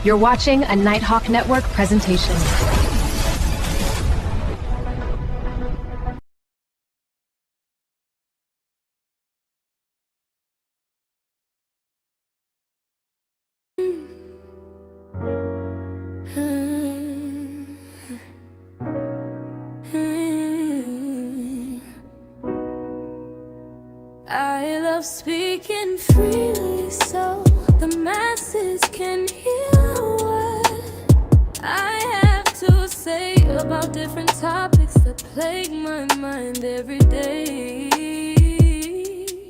You're watching a Nighthawk Network presentation. I love speaking freely so the masses can hear what I have to say about different topics that plague my mind every day.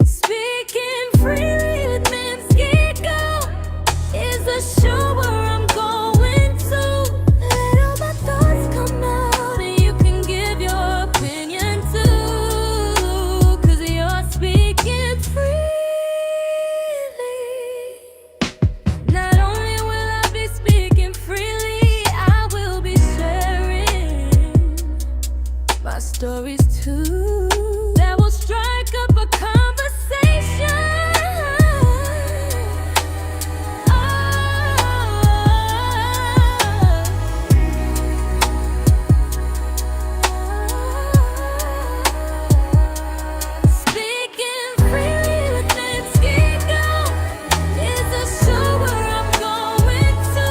Speaking freely with Ms Gigo is a show where I'm going to let all my thoughts come out and you can give your opinion too, 'cause you're speaking freely. Not only will I be speaking freely, I will be sharing my stories too, that will strike up a conversation. Speaking freely with Ms Gigo is a show where I'm going to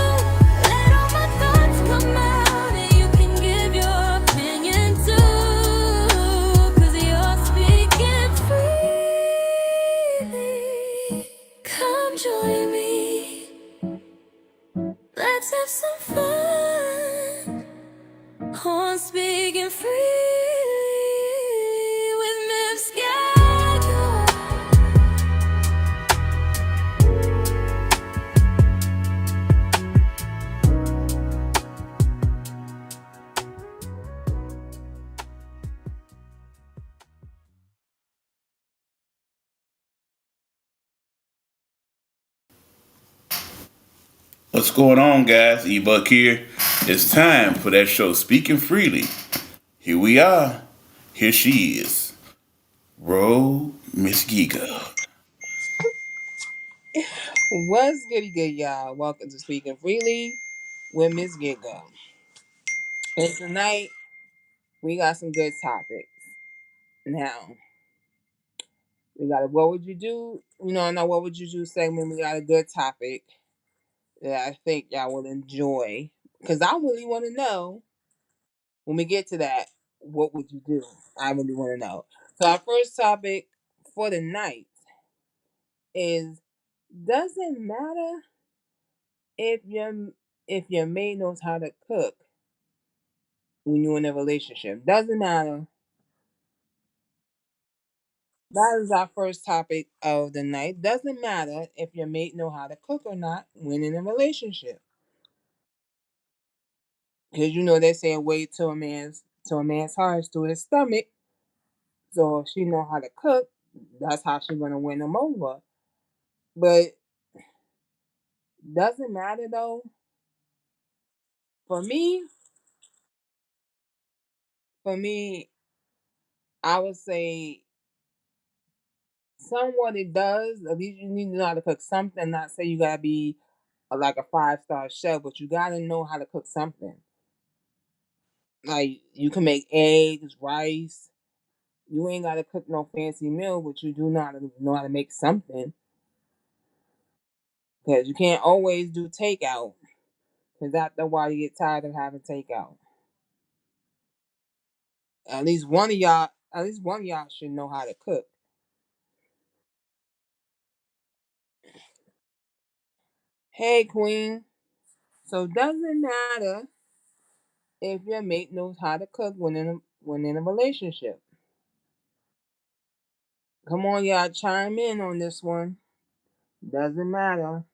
let all my thoughts come out and you can give your opinion too, 'cause you're speaking freely. Come join me, let's have some fun on Speaking Freely with Ms Gigo. What's going on, guys? E-Buck here. It's time for that show, Speaking Freely. Here we are. Here she is. Roll, Ms Gigo. What's goody good, y'all? Welcome to Speaking Freely with Ms Gigo. And tonight we got some good topics. Now we got a what would you do? In our what would you do segment, we got a good topic that I think y'all will enjoy. Cause I really want to know when we get to that, what would you do? I really want to know. So our first topic for the night is: does it matter if your maid knows how to cook when you're in a relationship? Doesn't matter. That is our first topic of the night. Doesn't matter if your mate know how to cook or not when in a relationship. Because they say wait till a man's heart is to his stomach. So if she know how to cook, that's how she's gonna win him over. But doesn't matter though. For me, for me, I would say somewhat it does. At least you need to know how to cook something. Not say you gotta be like a 5-star chef, but you gotta know how to cook something. Like you can make eggs, rice. You ain't gotta cook no fancy meal, but you do know how to make something. Cause you can't always do takeout. Cause after a while you get tired of having takeout. At least one of y'all should know how to cook. Hey Queen. So doesn't matter if your mate knows how to cook when in a relationship. Come on, y'all, chime in on this one. Doesn't matter.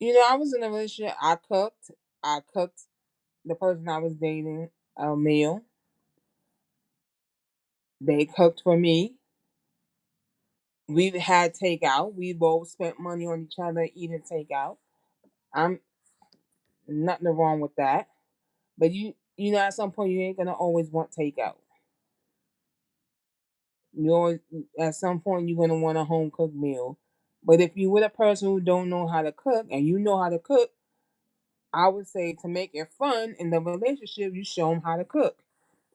I was in a relationship. I cooked. I cooked the person I was dating a meal. They cooked for me. We've had takeout. We both spent money on each other eating takeout. I'm nothing wrong with that. But at some point you ain't gonna always want takeout. You always, at some point you're gonna want a home cooked meal. But if you with a person who don't know how to cook and you know how to cook, I would say to make it fun in the relationship, you show them how to cook.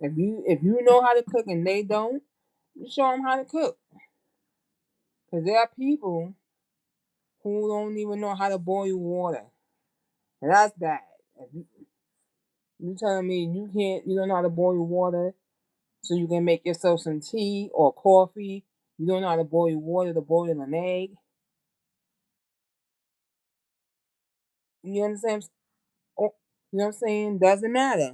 If you know how to cook and they don't, you show them how to cook. Because there are people who don't even know how to boil water, and that's bad. If you telling me you don't know how to boil water, so you can make yourself some tea or coffee. You don't know how to boil water to boil an egg. You understand? Oh, you know what I'm saying? Doesn't matter.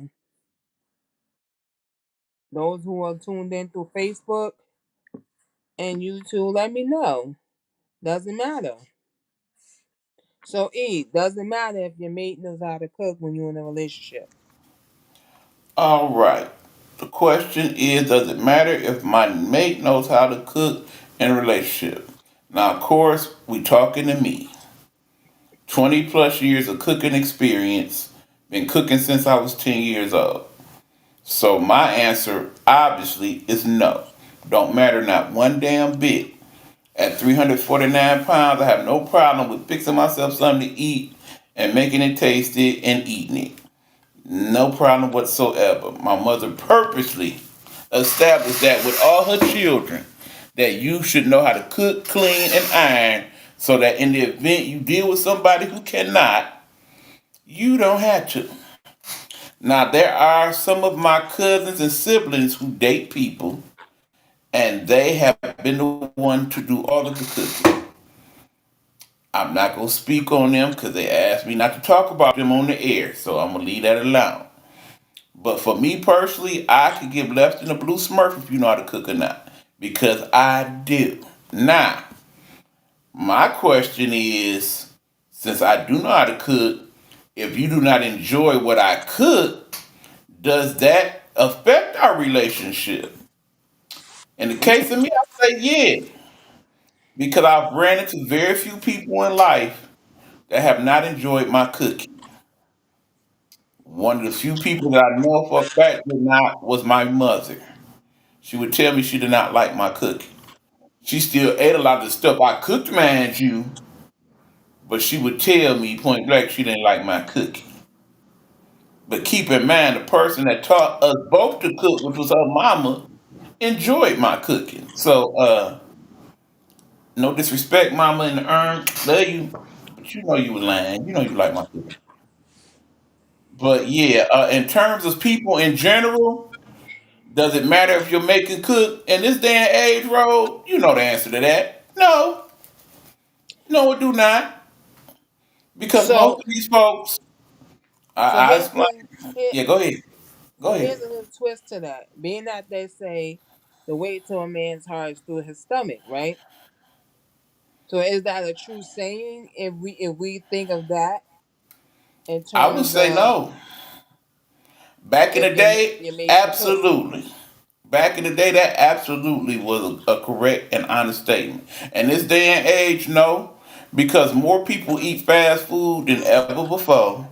Those who are tuned in through Facebook and YouTube, let me know. Doesn't matter. So, doesn't matter if your mate knows how to cook when you're in a relationship. All right. The question is, does it matter if my mate knows how to cook in a relationship? Now, of course, we talking to me. 20 plus years of cooking experience. Been cooking since I was 10 years old. So my answer obviously is no. Don't matter not one damn bit. At 349 pounds, I have no problem with fixing myself something to eat and making it tasty and eating it. No problem whatsoever. My mother purposely established that with all her children, that you should know how to cook, clean, and iron so that in the event you deal with somebody who cannot, you don't have to. Now, there are some of my cousins and siblings who date people, and they have been the one to do all of the cooking. I'm not going to speak on them because they asked me not to talk about them on the air, so I'm going to leave that alone. But for me personally, I could give less than a blue smurf if you know how to cook or not. Because I do. Now, my question is, since I do know how to cook, if you do not enjoy what I cook, does that affect our relationship? In the case of me, I say yeah. Because I've ran into very few people in life that have not enjoyed my cooking. One of the few people that I know for a fact did not was my mother. She would tell me she did not like my cooking. She still ate a lot of the stuff I cooked, mind you, but she would tell me point blank she didn't like my cooking. But keep in mind, the person that taught us both to cook, which was her mama, enjoyed my cooking. So, no disrespect, mama in the urn, love you, but you know you were lying. You know you like my cooking. But yeah, in terms of people in general, does it matter if you're making cook in this day and age, Road? You know the answer to that. No, no, it do not. Because most So, of these folks, so I explain. Yeah, go ahead. Go here's ahead. a little twist to that. Being that they say the way to a man's heart is through his stomach, right? So is that a true saying if we think of that in I would terms say of no. Back in if the day, your mate can cook? absolutely. Back in the day, that absolutely was a correct and honest statement. And this day and age, no, because more people eat fast food than ever before.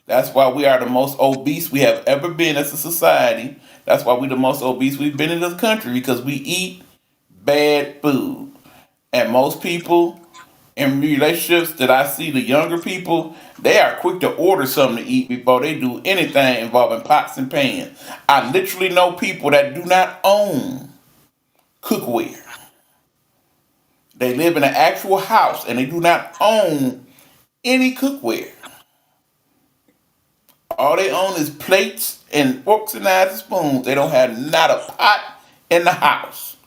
That's why we are the most obese we have ever been as a society. That's why we're the most obese we've been in this country because we eat bad food. And most people in relationships that I see, the younger people, they are quick to order something to eat before they do anything involving pots and pans. I literally know people that do not own cookware. They live in an actual house and they do not own any cookware. All they own is plates and forks and knives and spoons. They don't have not a pot in the house.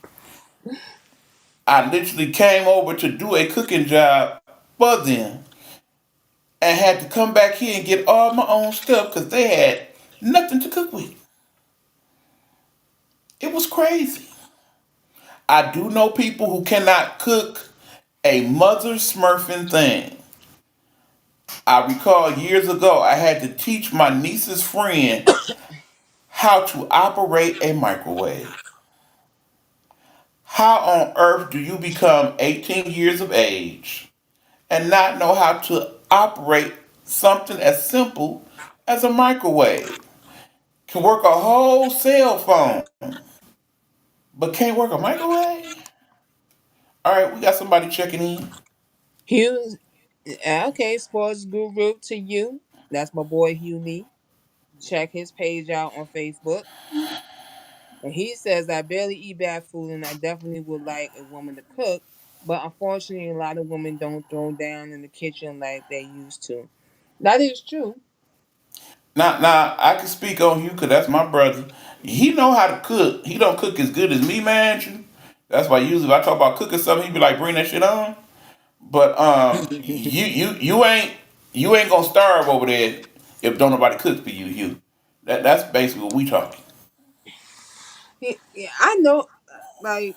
I literally came over to do a cooking job for them and had to come back here and get all my own stuff because they had nothing to cook with. It was crazy. I do know people who cannot cook a mother smurfing thing. I recall years ago I had to teach my niece's friend how to operate a microwave. How on earth do you become 18 years of age and not know how to operate something as simple as a microwave? Can work a whole cell phone, but can't work a microwave? All right, we got somebody checking in. Hugh, okay, sports guru to you. That's my boy Hugh Lee. Check his page out on Facebook. And he says, I barely eat bad food and I definitely would like a woman to cook. But unfortunately, a lot of women don't throw down in the kitchen like they used to. That is true. Now, I can speak on you because that's my brother. He know how to cook. He don't cook as good as me, man. That's why usually if I talk about cooking something, he be like, bring that shit on. But you ain't gonna starve over there if don't nobody cook for you, you. That's basically what we talking. Yeah, I know, like,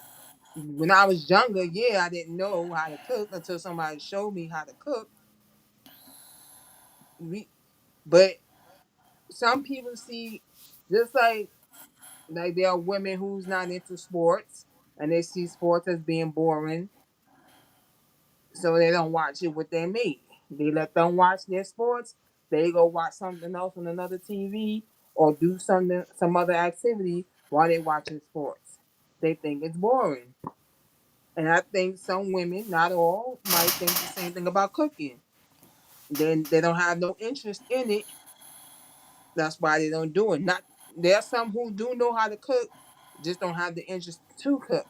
when I was younger, yeah, I didn't know how to cook until somebody showed me how to cook. We, but some people see, just like there are women who's not into sports and they see sports as being boring, so they don't watch it with their mate. They let them watch their sports. They go watch something else on another TV or do some other activity while they watching sports. They think it's boring. And I think some women, not all, might think the same thing about cooking. Then they don't have no interest in it. That's why they don't do it. Not There are some who do know how to cook, just don't have the interest to cook.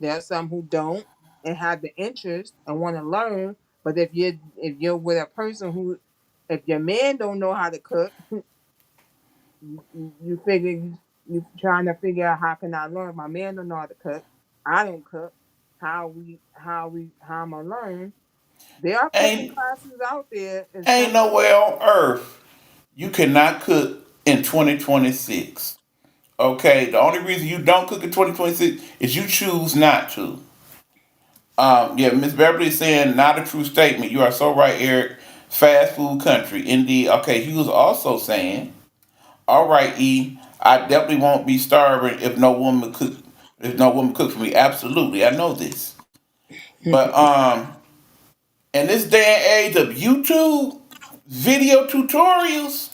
There are some who don't and have the interest and want to learn. But if you're with a person who, if your man don't know how to cook, you figure you trying to figure out how can I learn. My man don't know how to cook. I don't cook. How am I learn? There are cooking Ain't classes out there. It's ain't cooking. nowhere on earth you cannot cook in 2026. Okay, the only reason you don't cook in 2026 is you choose not to. Yeah, Miss Beverly is saying not a true statement. You are so right, Eric. Fast food country, indeed. Okay, he was also saying, all right, E, I definitely won't be starving if no woman cook. If no woman cook for me, absolutely, I know this. But in this day and age of YouTube video tutorials,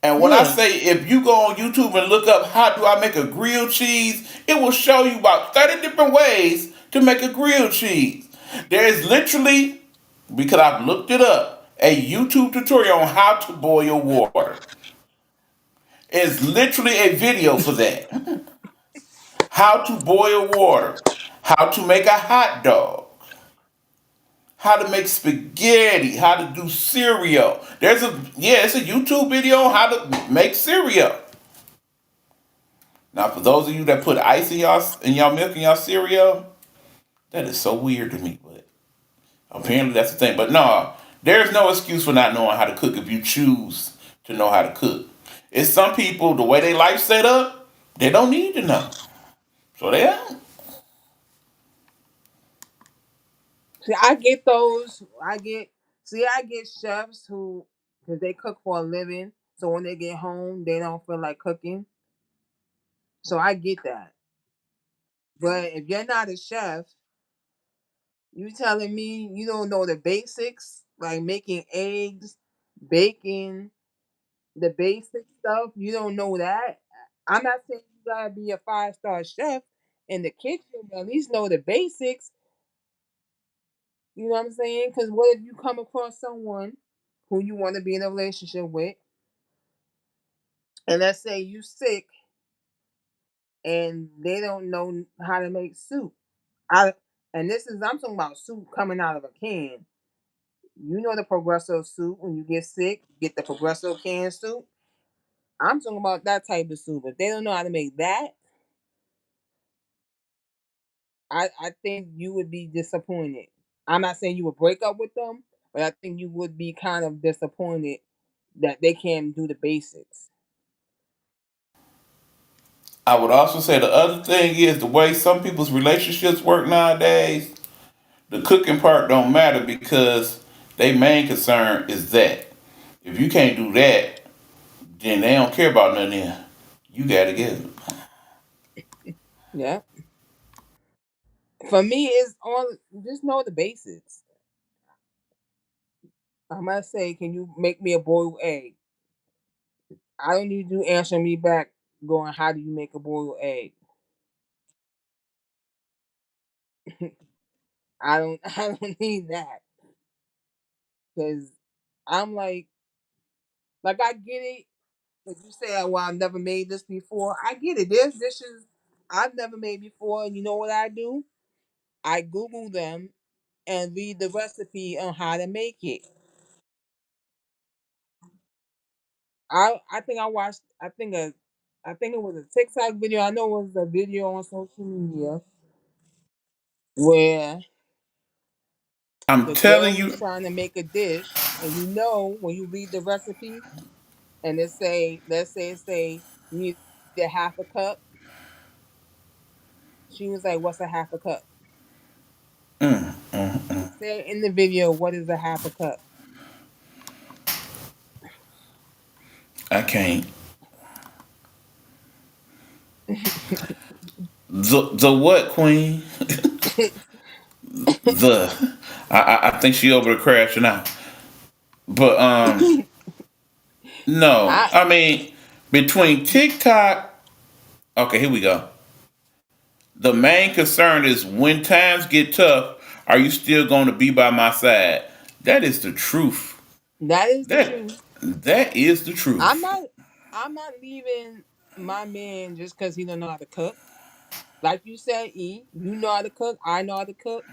and when I Yeah. say if you go on YouTube and look up how do I make a grilled cheese, it will show you about 30 different ways to make a grilled cheese. There is literally, because I've looked it up, a YouTube tutorial on how to boil water. It's literally a video for that. How to boil water, how to make a hot dog, how to make spaghetti, how to do cereal. It's a YouTube video on how to make cereal. Now, for those of you that put ice in y'all milk in y'all cereal, that is so weird to me. But apparently that's the thing. But no, there's no excuse for not knowing how to cook if you choose to know how to cook. It's some people the way they life set up, they don't need to know, so they don't. See, I get those. I get chefs who, because they cook for a living, so when they get home, they don't feel like cooking. So I get that. But if you're not a chef, you telling me you don't know the basics, like making eggs, baking, the basic stuff. You don't know that. I'm not saying you gotta be a 5-star chef in the kitchen, but at least know the basics. You know what I'm saying? Because what if you come across someone who you want to be in a relationship with, and let's say you sick and they don't know how to make soup. I and this is I'm talking about soup coming out of a can. You know the Progresso soup when you get sick, you get the Progresso canned soup. I'm talking about that type of soup. If they don't know how to make that, I think you would be disappointed. I'm not saying you would break up with them, but I think you would be kind of disappointed that they can't do the basics. I would also say the other thing is the way some people's relationships work nowadays. The cooking part don't matter because their main concern is that. If you can't do that, then they don't care about nothing else. You gotta get it. Yeah. For me, it's all just know the basics. I might say, can you make me a boiled egg? I don't need you answering me back going, how do you make a boiled egg? I don't need that because I'm like I get it. If you say, "Well, I've never made this before," I get it. There's dishes I've never made before, and you know what I do? I Google them and read the recipe on how to make it. I think I watched. I think it was a TikTok video. I know it was a video on social media where I'm the telling girl was you, trying to make a dish, and you know when you read the recipe and it say, let's say it say you need a half a cup. She was like, "What's a half a cup?" Say in the video, what is a half a cup? I can't. The what, Queen? The I think she over there crashing out. But no, I I mean between TikTok. Okay, here we go. The main concern is when times get tough, are you still going to be by my side? That is the truth. That is the That truth. that is the I'm truth. not I'm not leaving my man just because he don't know how to cook. Like you said, you know how to cook. I know how to cook.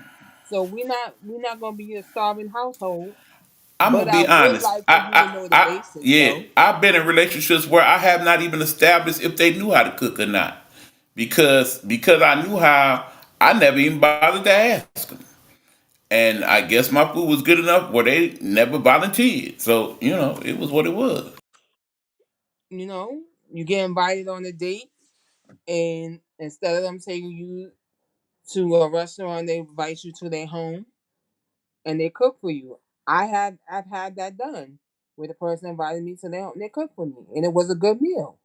So we're not gonna be a starving household. I'm But gonna I be would honest. like for you to know the basics, Yeah, though. I've been in relationships where I have not even established if they knew how to cook or not, because I knew how. I never even bothered to ask them, and I guess my food was good enough where they never volunteered. So it was what it was. You know, you get invited on a date, and instead of them taking you to a restaurant, they invite you to their home and they cook for you. I've had that done where the person invited me to their home, and they cooked for me, and it was a good meal.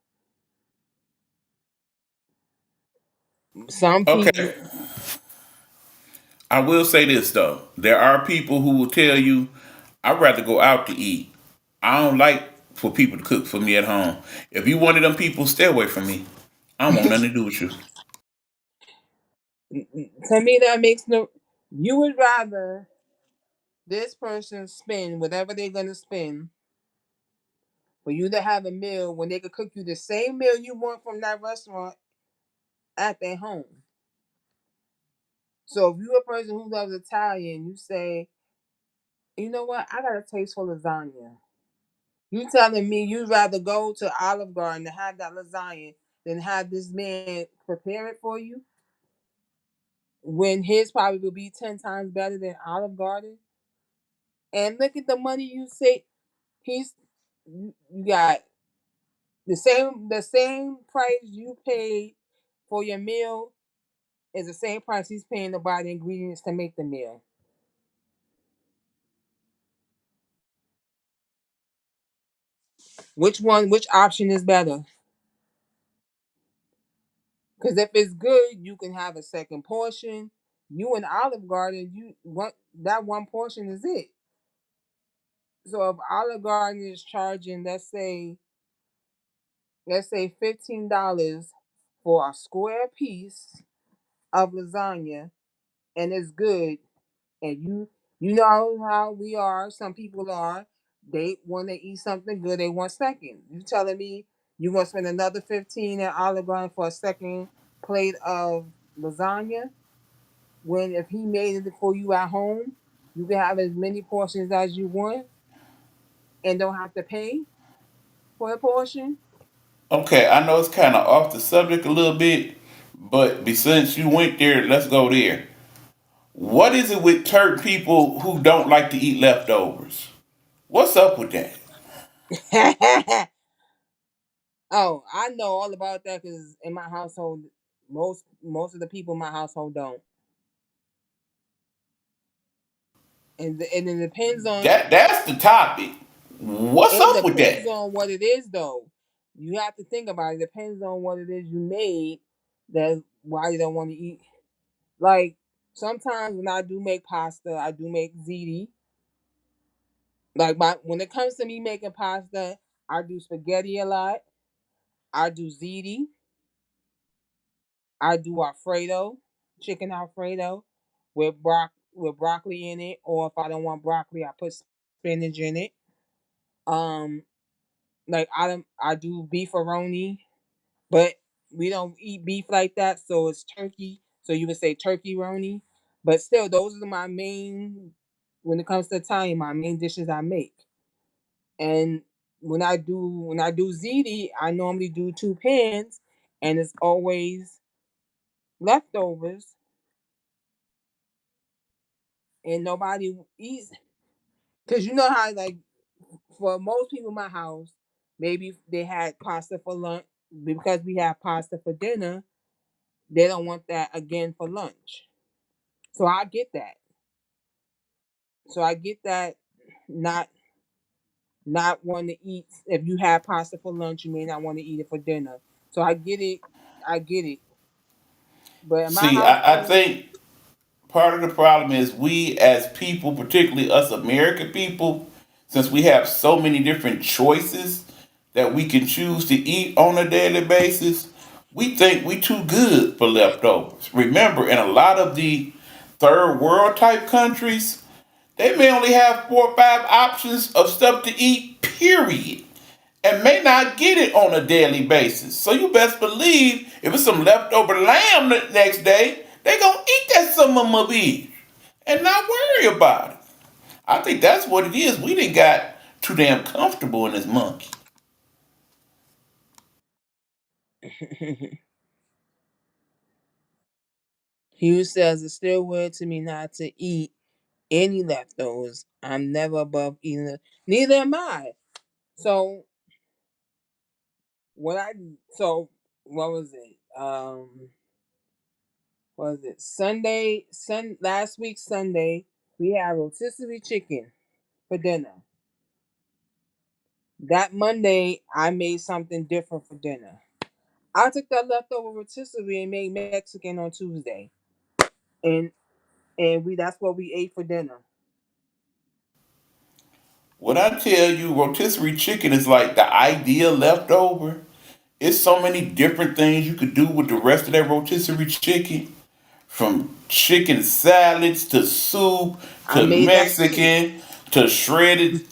Some people, Okay, I will say this though: there are people who will tell you, "I'd rather go out to eat. I don't like for people to cook for me at home. If you one of them people, stay away from me. I don't want nothing to do with you." to me, that makes no. You would rather this person spend whatever they're gonna spend for you to have a meal when they could cook you the same meal you want from that restaurant at their home. So if you're a person who loves Italian, you say, you know what, I got a taste for lasagna. You telling me you'd rather go to Olive Garden to have that lasagna than have this man prepare it for you when his probably will be 10 times better than Olive Garden. And look at the money you say he's you got the same price you paid for your meal is the same price he's paying to buy the ingredients to make the meal. Which option is better? Because if it's good, you can have a second portion. You in Olive Garden, you what that one portion is it. So if Olive Garden is charging, let's say $15 for a square piece of lasagna, and it's good, and you know how we are. Some people are. They when they eat something good, they want second. You telling me you gonna spend another 15 at Olive Garden for a second plate of lasagna? When if he made it for you at home, you can have as many portions as you want and don't have to pay for a portion. Okay, I know it's kind of off the subject a little bit, but since you went there, let's go there. What is it with certain people who don't like to eat leftovers? What's up with that? Oh, I know all about that because in my household, most of the people in my household don't, and it depends on That's the topic. What's it up with depends that? on what it is though. You have to think about it. It depends on what it is you made. That's why you don't want to eat. Like sometimes when I do make pasta, I do make ziti. Like when it comes to me making pasta, I do spaghetti a lot. I do ziti. I do Alfredo, chicken Alfredo. with broccoli in it, or if I don't want broccoli, I put spinach in it. Um, like I do beefaroni, but we don't eat beef like that, so it's turkey. So you would say turkey roni, but still, those are my main. When it comes to Italian, my main dishes I make. And when I do ziti, I normally do two pans, and it's always leftovers, and nobody eats. Cause you know how like for most people in my house, maybe they had pasta for lunch because we have pasta for dinner. They don't want that again for lunch. So I get that. So I get that not not want to eat if you have pasta for lunch, you may not want to eat it for dinner. So I get it. I get it. But in my See, I household, think part of the problem is we as people, particularly us American people, since we have so many different choices that we can choose to eat on a daily basis, we think we too good for leftovers. Remember, in a lot of the third world type countries, they may only have 4 or 5 options of stuff to eat, period, and may not get it on a daily basis. So you best believe if it's some leftover lamb the next day, they gonna eat that some of my beef and not worry about it. I think that's what it is. We didn't got too damn comfortable in this monkey. Hugh says it's still weird to me not to eat any leftovers. I'm never above eating it. Neither am I. So what I so what was it? What was it? Last week Sunday, we had rotisserie chicken for dinner. That Monday I made something different for dinner. I took that leftover rotisserie and made Mexican on Tuesday. And we that's what we ate for dinner. When I tell you rotisserie chicken is like the ideal leftover, it's so many different things you could do with the rest of that rotisserie chicken. From chicken salads to soup I to made that too. Mexican to shredded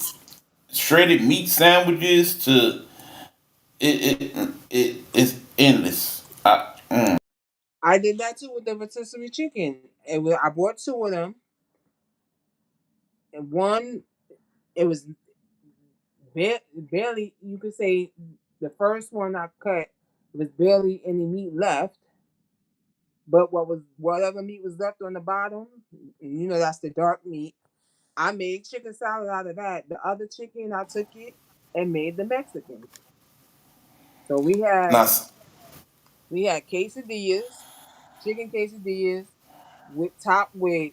meat sandwiches to it's endless. I did that too with the rotisserie chicken. I bought two of them, and one it was barely. You could say the first one I cut was barely any meat left, but whatever meat was left on the bottom, that's the dark meat. I made chicken salad out of that. The other chicken, I took it and made the Mexican. So Now, we had quesadillas, chicken quesadillas with top with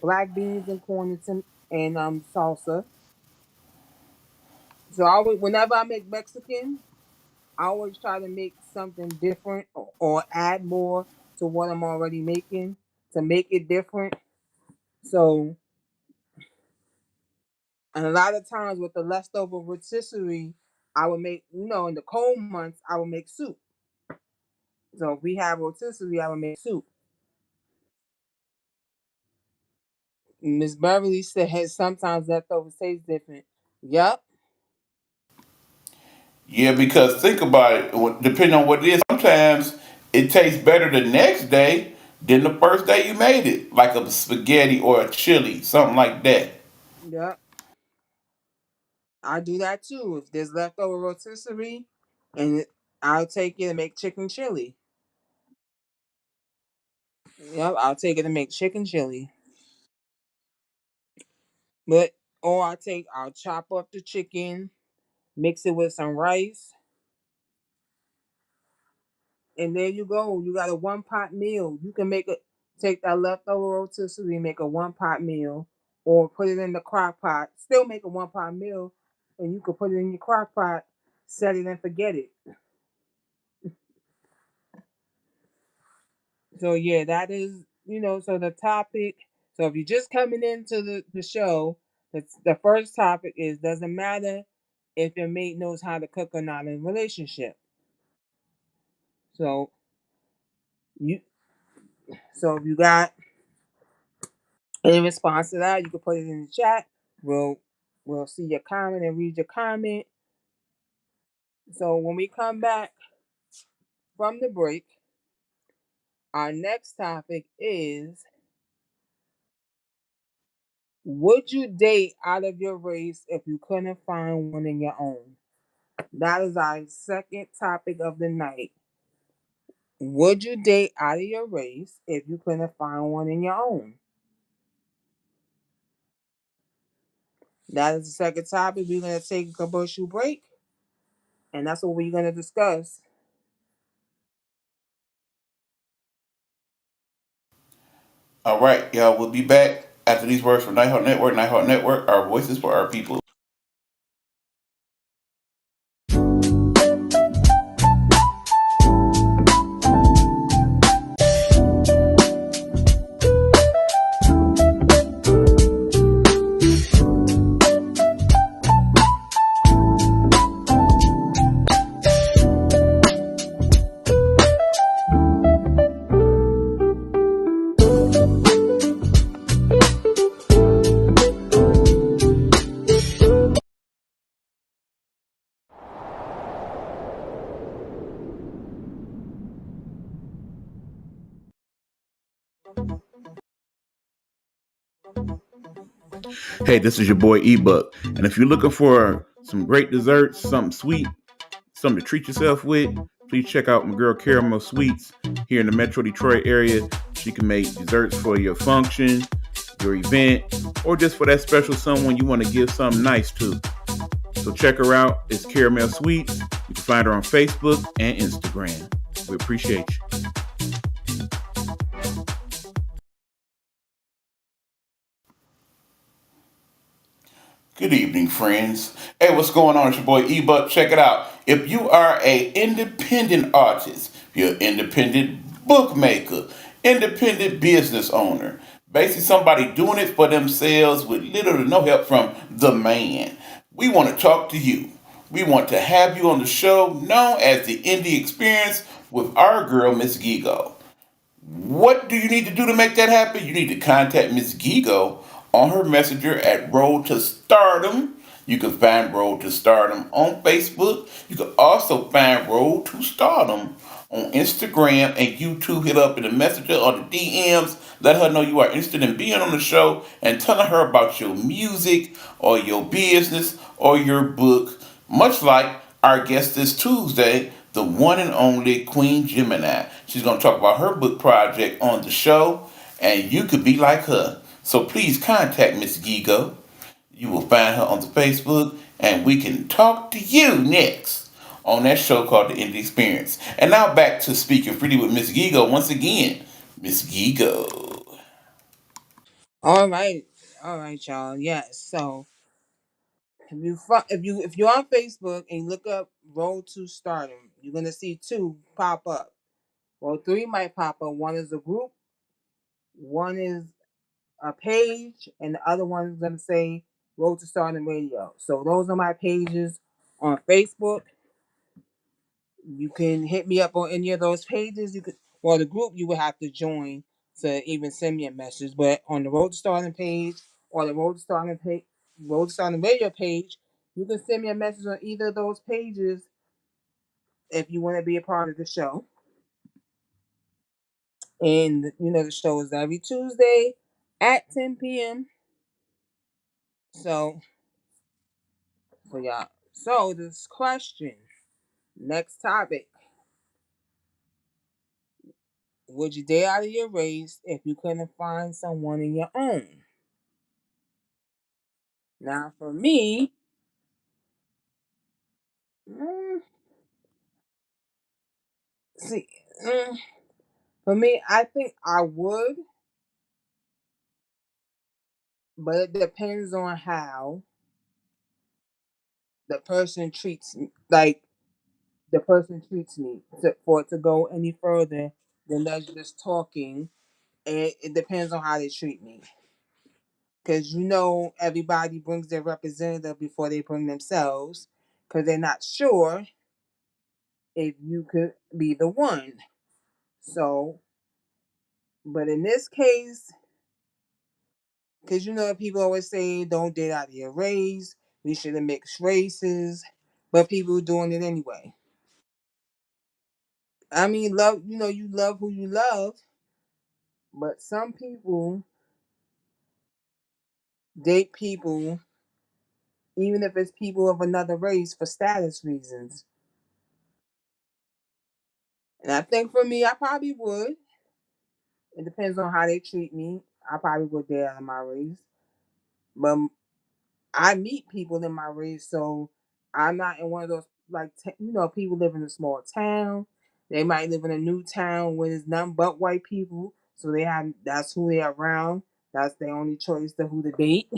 black beans and corn and salsa. So whenever I make Mexican, I always try to make something different or add more to what I'm already making to make it different. So, and a lot of times with the leftover rotisserie, I would make, in the cold months, I would make soup. So if we have rotisserie, I would make soup. Miss Beverly said sometimes leftovers taste different. Yep, yeah, because think about it. Depending on what it is, sometimes it tastes better the next day than the first day you made it, like a spaghetti or a chili, something like that. yep. I do that too. If there's leftover rotisserie, I'll take it and make chicken chili. Yep, I'll take it and make chicken chili. But or I'll chop up the chicken, mix it with some rice, and there you go. You got a one pot meal. You can take that leftover rotisserie, make a one pot meal, or put it in the crock pot. Still make a one pot meal, and you can put it in your crock pot, set it and forget it. So yeah, that is so the topic. So if you're just coming into the show, the first topic is doesn't matter if your mate knows how to cook or not in a relationship. So you So if you got any response to that, you can put it in the chat. We'll we'll see your comment and read your comment. So when we come back from the break, our next topic is: would you date out of your race if you couldn't find one in your own? That is our second topic of the night. Would you date out of your race if you couldn't find one in your own? That is the second topic. We're going to take a commercial break, and that's what we're going to discuss. All right, y'all. We'll be back after these words from Nighthawk Network. Nighthawk Network, our voices for our people. Hey, this is your boy Ebook, and if you're looking for some great desserts, something sweet, something to treat yourself with, please check out my girl Caramel Sweets here in the Metro Detroit area. She can make desserts for your function, your event, or just for that special someone you want to give something nice to. So check her out. It's Caramel Sweets. You can find her on Facebook and Instagram. We appreciate you. Good evening, friends. Hey, what's going on? It's your boy Ebook. Check it out. If you are a independent artist, if you're an independent bookmaker, independent business owner, basically somebody doing it for themselves with little to no help from the man, we want to talk to you. We want to have you on the show known as the Indie Experience with our girl, Ms Gigo. What do you need to do to make that happen? You need to contact Ms Gigo on her messenger at Road to Stardom. You can find Road to Stardom on Facebook. You can also find Road to Stardom on Instagram and YouTube. Hit up in the messenger or the DMs. Let her know you are interested in being on the show and telling her about your music or your business or your book. Much like our guest this Tuesday, the one and only Queen Gemini. She's going to talk about her book project on the show, and you could be like her. So please contact Miss Gigo. You will find her on the Facebook, and we can talk to you next on that show called The Indie Experience. And now back to speaking freely with Miss Gigo once again. Miss Gigo. All right. All right, y'all. Yes. So if you're on Facebook and you look up Road to Stardom, you're gonna see two pop up. Well, three might pop up. One is a group, one is a page, and the other one is gonna say Road to Stardom Radio. So those are my pages on Facebook. You can hit me up on any of those pages. You could, well, the group you would have to join to even send me a message. But on the Road to Stardom page or the Road to Stardom Radio page, you can send me a message on either of those pages if you want to be a part of the show. And the show is every Tuesday at 10 p.m. So for y'all. So this question, next topic: would you date out of your race if you couldn't find someone in your own? Now, for me, mm, see, mm, for me, I think I would, but it depends on how the person treats me. Like the person treats me for it to go any further than us just talking. It depends on how they treat me, because everybody brings their representative before they bring themselves, because they're not sure if you could be the one. So But in this case, because people always say don't date out of your race, we shouldn't mix races, but people are doing it anyway. I mean, love, you love who you love, but some people date people, even if it's people of another race, for status reasons. And I think for me, I probably would. It depends on how they treat me. I probably would date out of my race. But I meet people in my race, so I'm not in one of those like people live in a small town. They might live in a new town where there's nothing but white people, so that's who they're around. That's their only choice to who to date.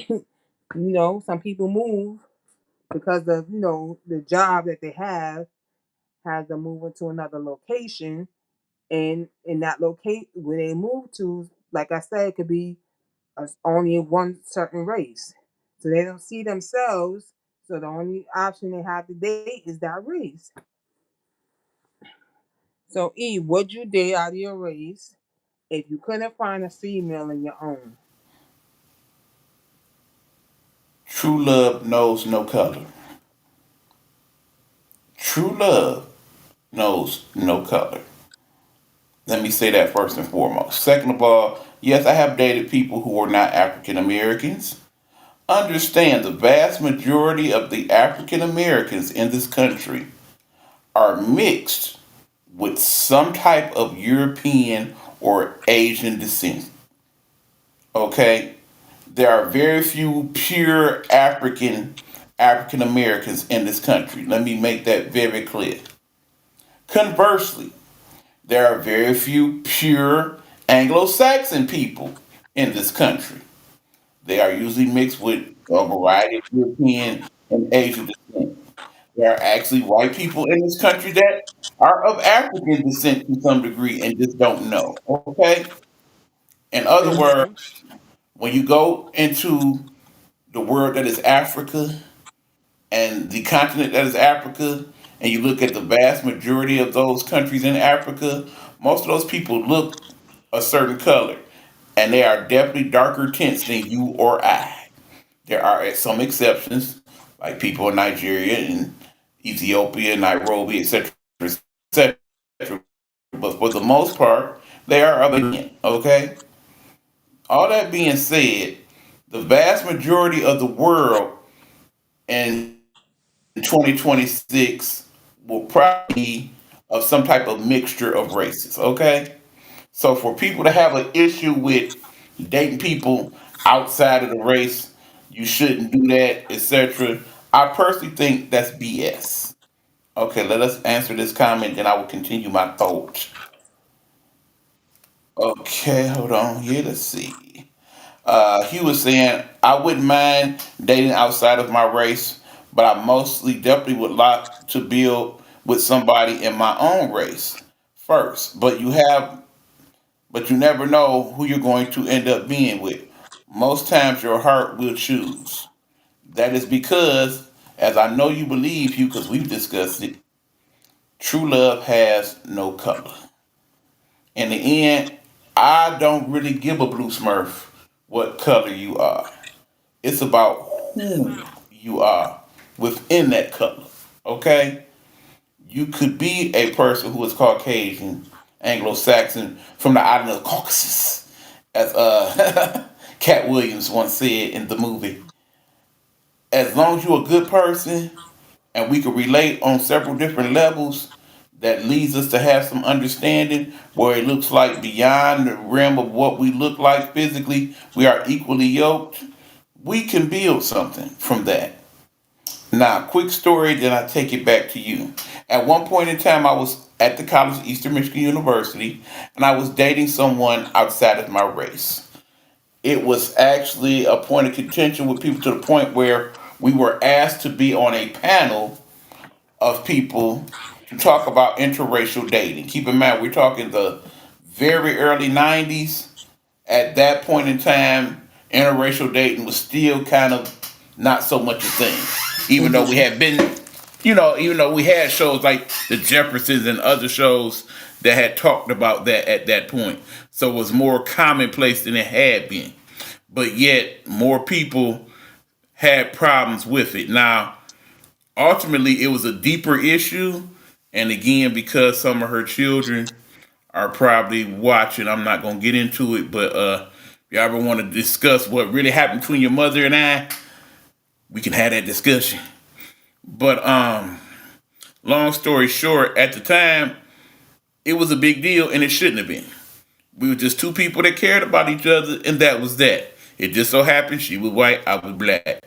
Some people move because of the job that they have has them move into another location, and in that locate where they move to, like I said, it could be only one certain race. So they don't see themselves. So the only option they have to date is that race. So E, would you date out of your race if you couldn't find a female in your own? True love knows no color. True love knows no color. Let me say that first and foremost. Second of all, yes, I have dated people who are not African Americans. Understand the vast majority of the African Americans in this country are mixed with some type of European or Asian descent. Okay? There are very few pure African Americans in this country. Let me make that very clear. Conversely, there are very few pure Anglo Saxon people in this country. They are usually mixed with a variety of European and Asian descent. There are actually white people in this country that are of African descent to some degree and just don't know. Okay? In other words, Mm-hmm. when you go into the world that is Africa and the continent that is Africa, and you look at the vast majority of those countries in Africa, most of those people look a certain color, and they are definitely darker tints than you or I. There are some exceptions, like people in Nigeria and Ethiopia, Nairobi, etc., etc. But for the most part, they are of a okay. All that being said, the vast majority of the world in 2026 will probably be of some type of mixture of races. Okay, so for people to have an issue with dating people outside of the race, you shouldn't do that, etc. I personally think that's BS. Okay, let us answer this comment, then I will continue my thought. Okay, hold on here. Let's see. He was saying, I wouldn't mind dating outside of my race, but I mostly definitely would like to build with somebody in my own race first. But you never know who you're going to end up being with. Most times your heart will choose. That is because, as I know you believe you, because we've discussed it, true love has no color. In the end, I don't really give a blue smurf what color you are. It's about who you are within that color. Okay? You could be a person who is Caucasian, Anglo Saxon, from the island of Caucasus, as Cat Williams once said in the movie. As long as you're a good person and we can relate on several different levels, that leads us to have some understanding where it looks like beyond the realm of what we look like physically, we are equally yoked. We can build something from that. Now, quick story, then I take it back to you. At one point in time, I was at the College of Eastern Michigan University, and I was dating someone outside of my race. It was actually a point of contention with people to the point where we were asked to be on a panel of people to talk about interracial dating. Keep in mind, we're talking the very early 90s. At that point in time, interracial dating was still kind of not so much a thing. Even though we Mm-hmm. had been, even though we had shows like The Jeffersons and other shows that had talked about that at that point. So it was more commonplace than it had been. But yet, more people had problems with it. Now, ultimately, it was a deeper issue. And again, because some of her children are probably watching, I'm not going to get into it. But if you ever want to discuss what really happened between your mother and I, we can have that discussion. But long story short, at the time, it was a big deal and it shouldn't have been. We were just two people that cared about each other, and that was that. It just so happened she was white, I was black.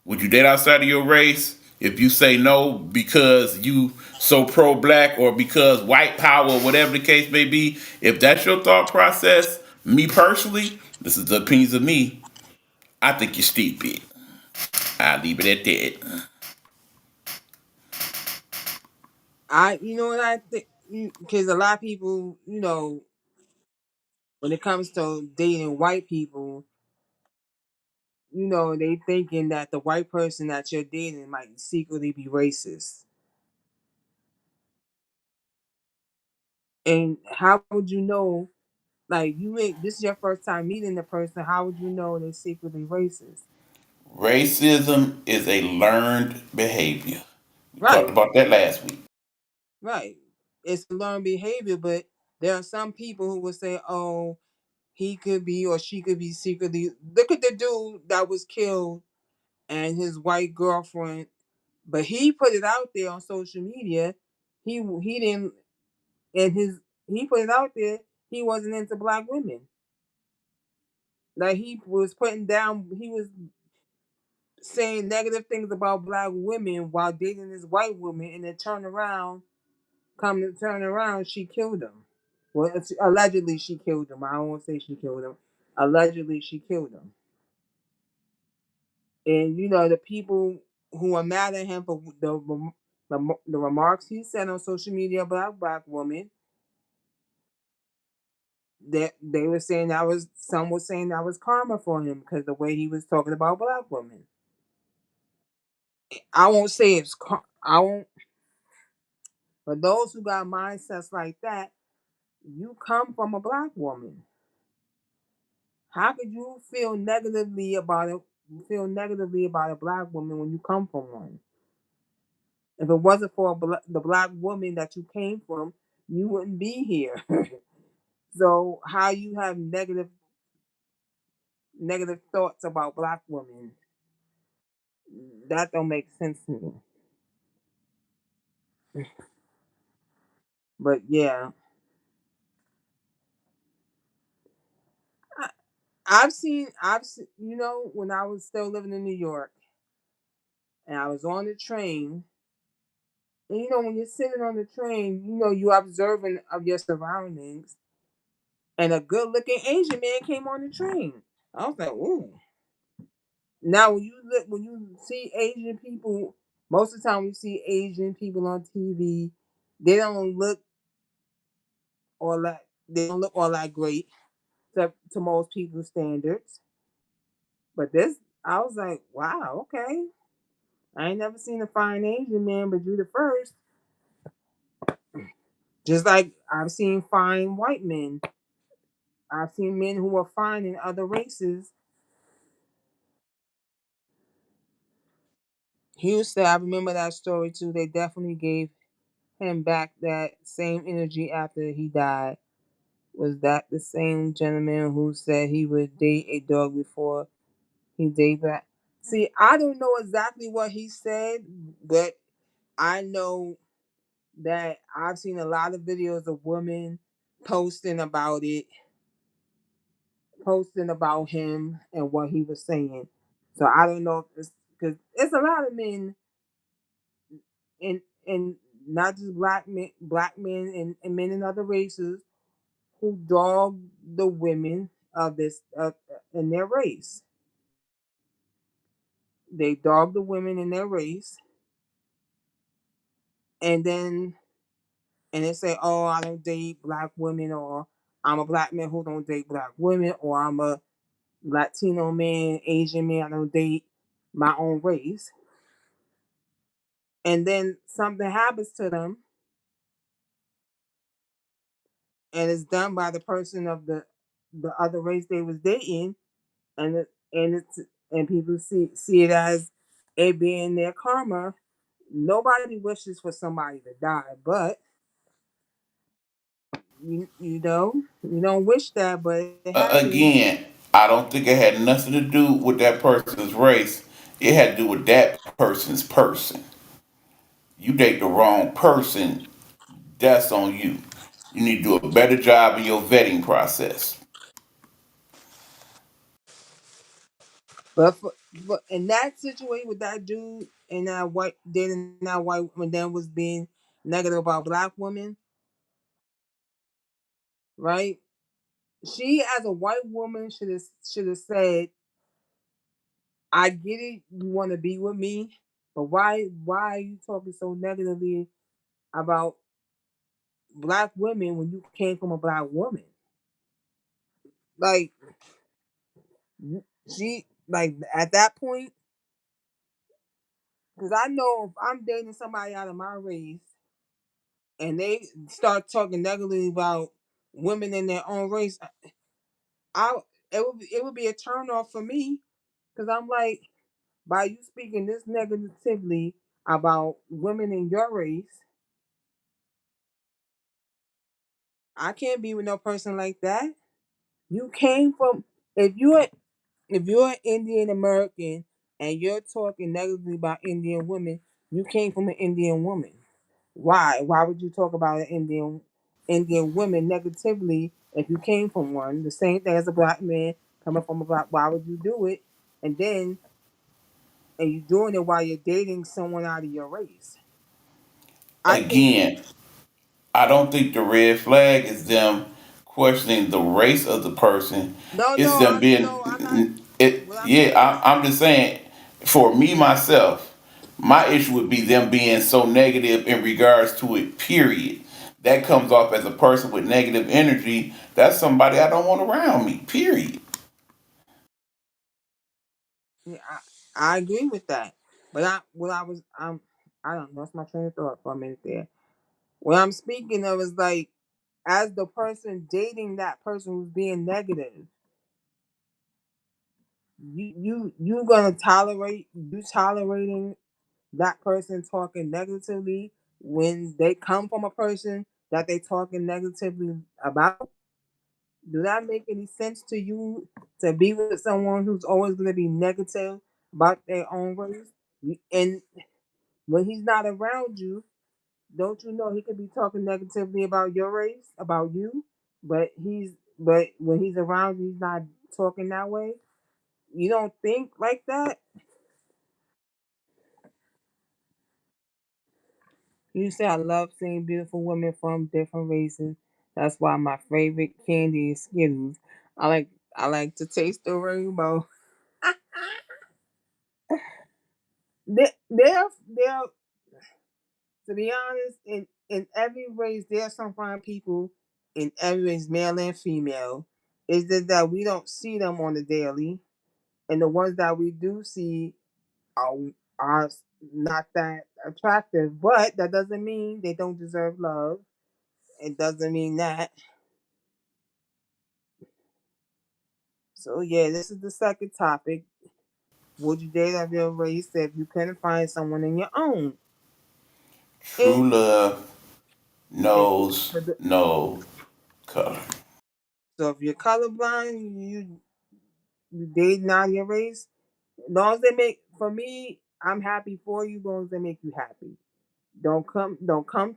Would you date outside of your race? If you say no because you so pro black or because white power or whatever the case may be, if that's your thought process, me personally, this is the opinions of me, I think you're stupid. I'll leave it at that. You know what I think, because a lot of people, when it comes to dating white people, they thinking that the white person that you're dating might secretly be racist. And how would you know? Like, this is your first time meeting the person. How would you know they're secretly racist? Racism is a learned behavior. We talked Right, about that last week. right. It's learned behavior, but there are some people who would say, "Oh, he could be or she could be secretly." Look at the dude that was killed and his white girlfriend, but he put it out there on social media. He didn't, and his he put it out there. He wasn't into black women. Like, he was putting down. He was saying negative things about black women while dating this white woman, and then come to turn around, she killed him. Well, allegedly she killed him. I don't want to say she killed him. Allegedly she killed him. And the people who are mad at him for the remarks he said on social media about black women, that they were saying that was some were saying that was karma for him because the way he was talking about black women. I won't say I won't. For those who got mindsets like that, you come from a black woman. How could you feel negatively about a black woman when you come from one? If it wasn't for the black woman that you came from, you wouldn't be here. So how you have negative thoughts about black women, that don't make sense to me. But yeah, I, I've seen, when I was still living in New York and I was on the train, and when you're sitting on the train, you're observing of your surroundings, and a good looking Asian man came on the train. I was like, ooh. Now, when you see Asian people, most of the time we see Asian people on TV, they don't look they don't look all that great to most people's standards. But this, I was like, wow, okay. I ain't never seen a fine Asian man, but you the first. Just like I've seen fine white men. I've seen men who are fine in other races. Houston, I remember that story too. They definitely gave him back that same energy after he died. Was that the same gentleman who said he would date a dog before he dated back? See, I don't know exactly what he said, but I know that I've seen a lot of videos of women posting about it, posting about him and what he was saying. So I don't know if it's because it's a lot of men and not just black men and men in other races who dog the women of this in their race. They dog the women in their race, and then and they say, "Oh, I don't date black women," or "I'm a black man who don't date black women," or "I'm a Latino man, Asian man, I don't date my own race." And then something happens to them, and it's done by the person of the other race they was dating, and people see it as it being their karma. Nobody wishes for somebody to die, but you don't wish that, but it happens. Again, I don't think it had nothing to do with that person's race. It had to do with that person's person. You date the wrong person, that's on you. You need to do a better job in your vetting process. But but in that situation with that dude and that white dating that white woman then was being negative about black women, right? She as a white woman should have said, I get it, you want to be with me, but why are you talking so negatively about black women when you came from a black woman? Like she like at that point, because I know if I'm dating somebody out of my race and they start talking negatively about women in their own race, I it would be a turn off for me because I'm like, by you speaking this negatively about women in your race, I can't be with no person like that. You came from if you're an Indian American and you're talking negatively about Indian women, you came from an Indian woman. Why? Why would you talk about an Indian women negatively if you came from one? The same thing as a black man coming from a black. Why would you do it? And then and you doing it while you're dating someone out of your race. I think Again, I don't think the red flag is them questioning the race of the person. no, It's no, them no. I'm not. being it. What I'm Yeah, saying is I'm just saying. For me myself, my issue would be them being so negative in regards to it. Period. That comes off as a person with negative energy. That's somebody I don't want around me. Period. yeah, I agree with that. But I don't know. That's my train of thought for a minute there. What I'm speaking of is like, as the person dating that person who's being negative, you gonna tolerate you tolerating that person talking negatively when they come from a person that they talking negatively about? Do that make any sense to you to be with someone who's always gonna be negative about their own race? And when he's not around you, don't you know he could be talking negatively about your race, about you, but when he's around you, he's not talking that way. You don't think like that? You say I love seeing beautiful women from different races. That's why my favorite candy is Skittles. I like to taste the rainbow. There, to be honest, in every race, there are some fine people in every race, male and female. It's just that we don't see them on the daily, and the ones that we do see are are not that attractive. But that doesn't mean they don't deserve love. It doesn't mean that. So yeah, this is the second topic. Would you date of your race if you couldn't find someone in your own? True And, love and knows no color. so if you're colorblind, you dating out of your race. As long as they make for me, I'm happy for you. As long as they make you happy. Don't come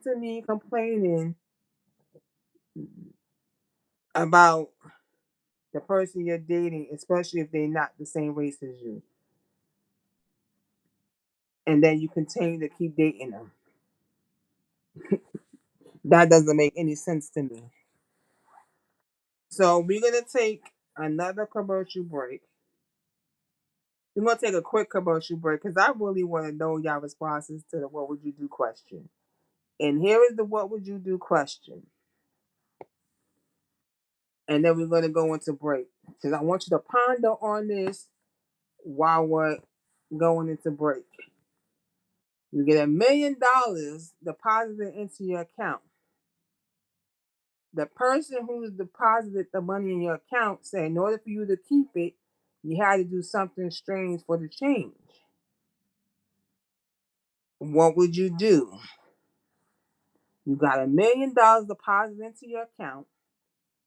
to me complaining about the person you're dating, especially if they're not the same race as you. And then you continue to keep dating them. That doesn't make any sense to me. So we're gonna take another commercial break. We're gonna take a quick commercial break because I really want to know y'all responses to the "What would you do?" question. And here is the "What would you do?" question. And then we're gonna go into break because I want you to ponder on this while we're going into break. You get $1 million deposited into your account. The person who's deposited the money in your account said in order for you to keep it, you had to do something strange for the change. What would you do? You got $1 million deposited into your account.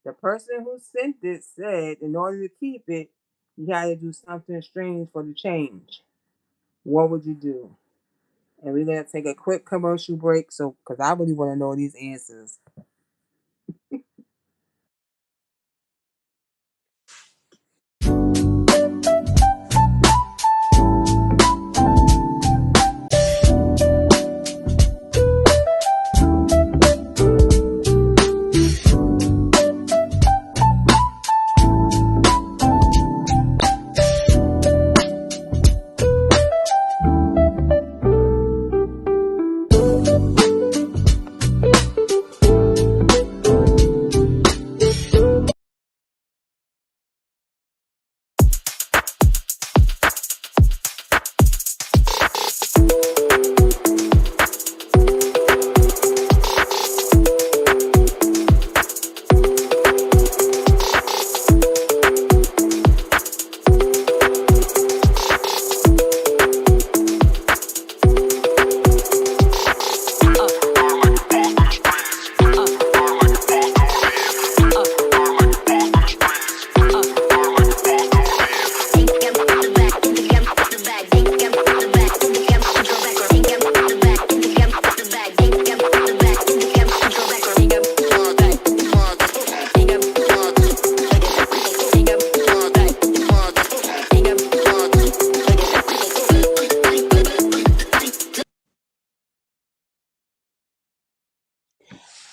The person who sent it said in order to keep it, you had to do something strange for the change. What would you do? And we're gonna take a quick commercial break, so because I really want to know these answers.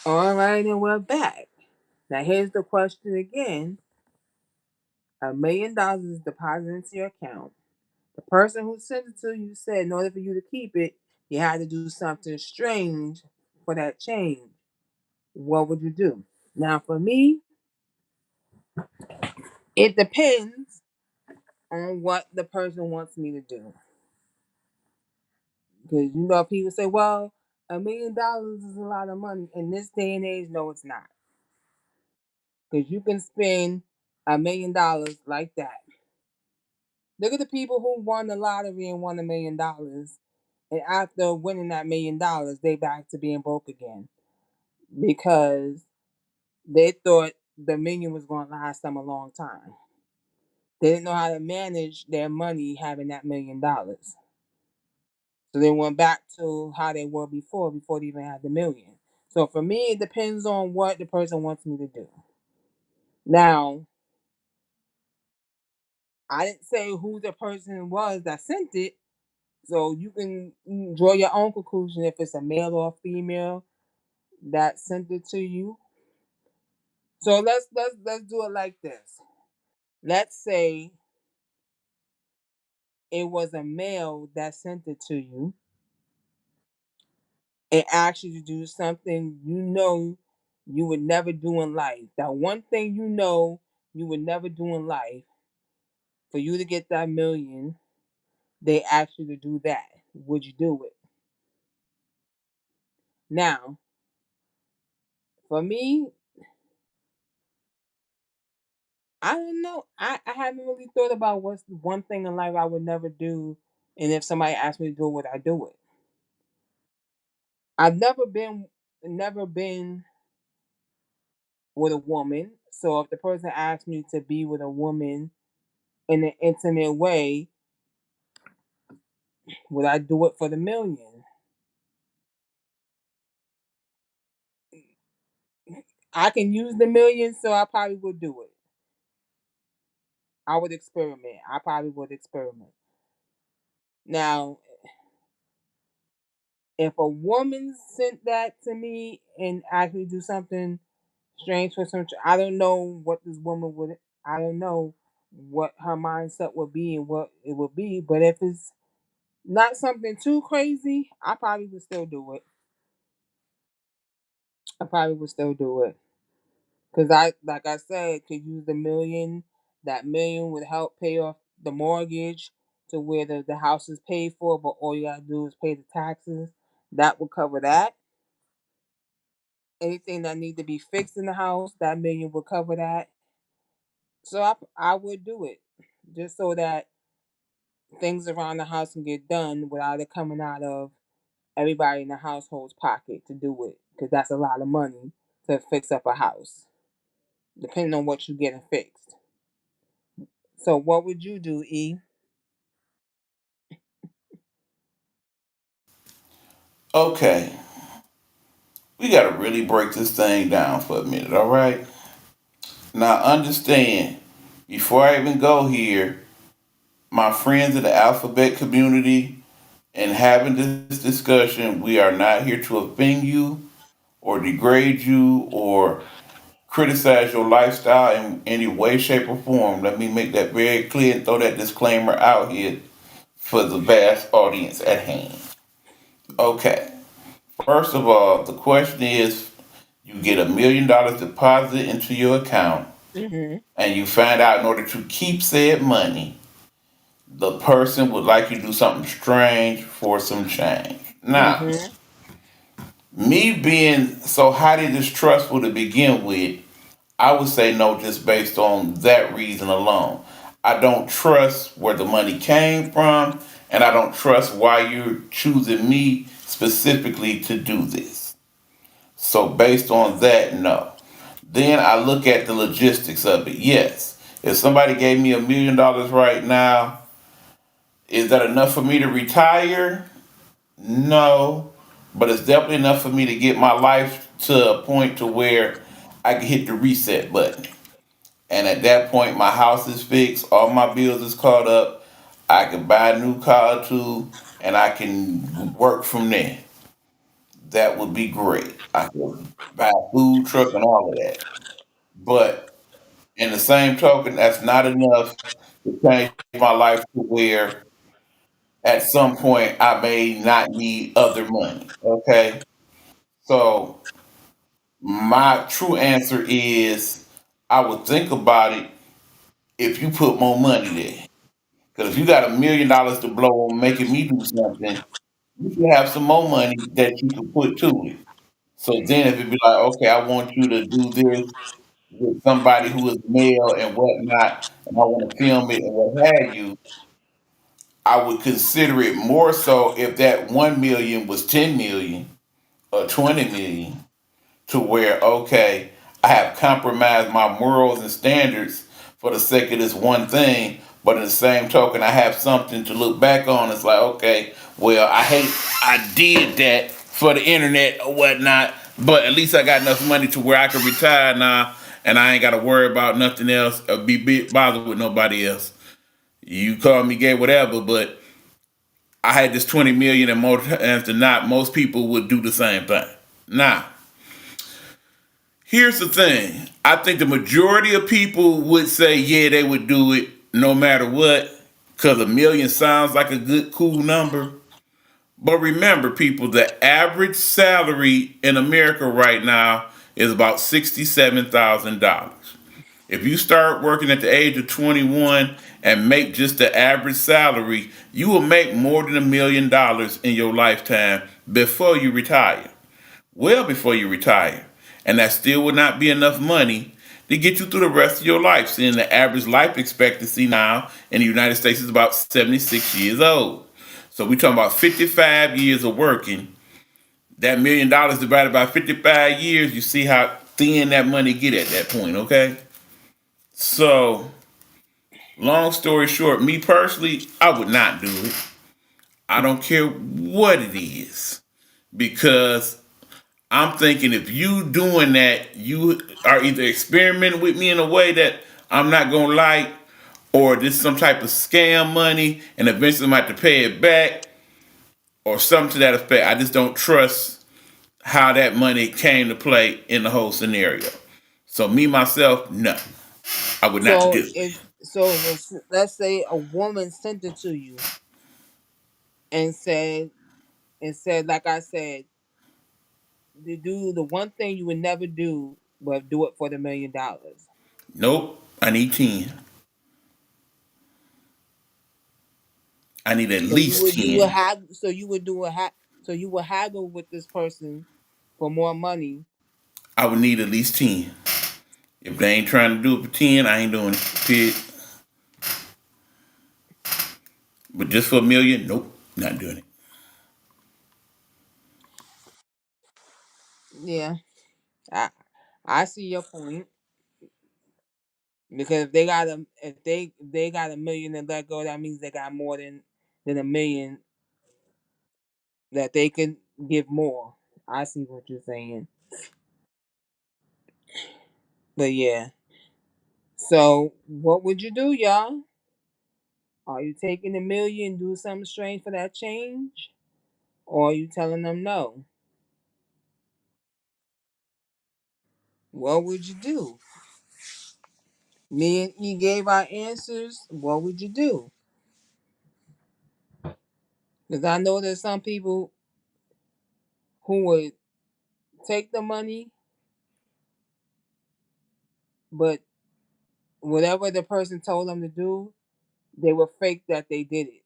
All right, and we're back. Now here's the question again. $1 million is deposited into your account. The person who sent it to you said in order for you to keep it, you had to do something strange for that change. What would you do? Now, for me, it depends on what the person wants me to do. Because people say, well, $1 million is a lot of money. In this day and age, no, it's not. Because you can spend $1 million like that. Look at the people who won the lottery and won $1 million. And after winning that $1 million, they back to being broke again. Because they thought the million was going to last them a long time. They didn't know how to manage their money having that $1 million. So they went back to how they were before they even had the million. So for me, it depends on what the person wants me to do. Now, I didn't say who the person was that sent it, so you can draw your own conclusion if it's a male or a female that sent it to you. So let's do it like this. Let's say it was a male that sent it to you and asked you to do something you would never do in life. That one thing you would never do in life, for you to get that million, they asked you to do that. Would you do it? Now, for me, I don't know. I haven't really thought about what's the one thing in life I would never do, and if somebody asked me to do it, would I do it? I've never been with a woman. So if the person asked me to be with a woman in an intimate way, would I do it for the million? I can use the million, so I probably would do it. I would experiment. I probably would experiment. Now, if a woman sent that to me and actually do something strange for some, I don't know what this woman would. I don't know what her mindset would be and what it would be. But if it's not something too crazy, I probably would still do it. I probably would still do it. Cause like I said, could use the million. That million would help pay off the mortgage to where the house is paid for, but all you gotta do is pay the taxes. That would cover that. Anything that need to be fixed in the house, that million will cover that. So I would do it just so that things around the house can get done without it coming out of everybody in the household's pocket to do it, because that's a lot of money to fix up a house, depending on what you're getting fixed. So what would you do, E? Okay, we got to really break this thing down for a minute, all right? Now, understand, before I even go here, my friends in the alphabet community and having this discussion, we are not here to offend you or degrade you or criticize your lifestyle in any way, shape, or form. Let me make that very clear and throw that disclaimer out here for the vast audience at hand. Okay, first of all, the question is you get $1 million deposit into your account Mhm. and you find out in order to keep said money, the person would like you to do something strange for some change. Now, Mhm. me being so highly distrustful to begin with, I would say no just based on that reason alone. I don't trust where the money came from, and I don't trust why you're choosing me specifically to do this. So, based on that, no. Then I look at the logistics of it. Yes, if somebody gave me $1 million right now, is that enough for me to retire? No, but it's definitely enough for me to get my life to a point to where I can hit the reset button. And at that point, my house is fixed, all my bills is caught up. I can buy a new car too, and I can work from there. That would be great. I could buy a food truck and all of that. But in the same token, that's not enough to change my life to where at some point I may not need other money. Okay. So my true answer is I would think about it if you put more money there. Because if you got $1 million to blow on making me do something, you should have some more money that you can put to it. So then if it be like, okay, I want you to do this with somebody who is male and whatnot, and I want to film it and what have you, I would consider it more so if that 1 million was 10 million or 20 million, to where okay, I have compromised my morals and standards for the sake of this one thing, but in the same token, I have something to look back on. It's like okay, well, I did that for the internet or whatnot, but at least I got enough money to where I can retire now, and I ain't got to worry about nothing else or be bothered with nobody else. You call me gay, whatever, but I had this 20 million, and more times than not, most people would do the same thing. Now, here's the thing. I think the majority of people would say, yeah, they would do it no matter what, because 1 million sounds like a good, cool number. But remember, people, the average salary in America right now is about $67,000. If you start working at the age of 21 and make just the average salary, you will make more than $1 million in your lifetime before you retire. Well, before you retire. And that still would not be enough money to get you through the rest of your life. Seeing the average life expectancy now in the United States is about 76 years old. So we're talking about 55 years of working. That $1 million divided by 55 years, you see how thin that money get at that point, okay? So, long story short, me personally, I would not do it. I don't care what it is. Because I'm thinking if you doing that, you are either experimenting with me in a way that I'm not gonna like, or this some type of scam money, and eventually I'm gonna have to pay it back, or something to that effect. I just don't trust how that money came to play in the whole scenario. So me myself, no, I would not So do it. if let's say a woman sent it to you and said like I said, to do the one thing you would never do, but do it for the $1 million. Nope, I need 10. I need at So least you would 10. have so you would do a so you would haggle with this person for more money I would need at least 10. If they ain't trying to do it for 10, I ain't doing it. Period. But just for a million, nope, not doing it. Yeah, I see your point because if they got a million to let go, that means they got more than a million that they can give more. I see what you're saying, but yeah. So what would you do, y'all? Are you taking a million, do something strange for that change, or are you telling them no? What would you do? Me and E gave our answers. What would you do? Because I know there's some people who would take the money, but whatever the person told them to do, they would fake that they did it.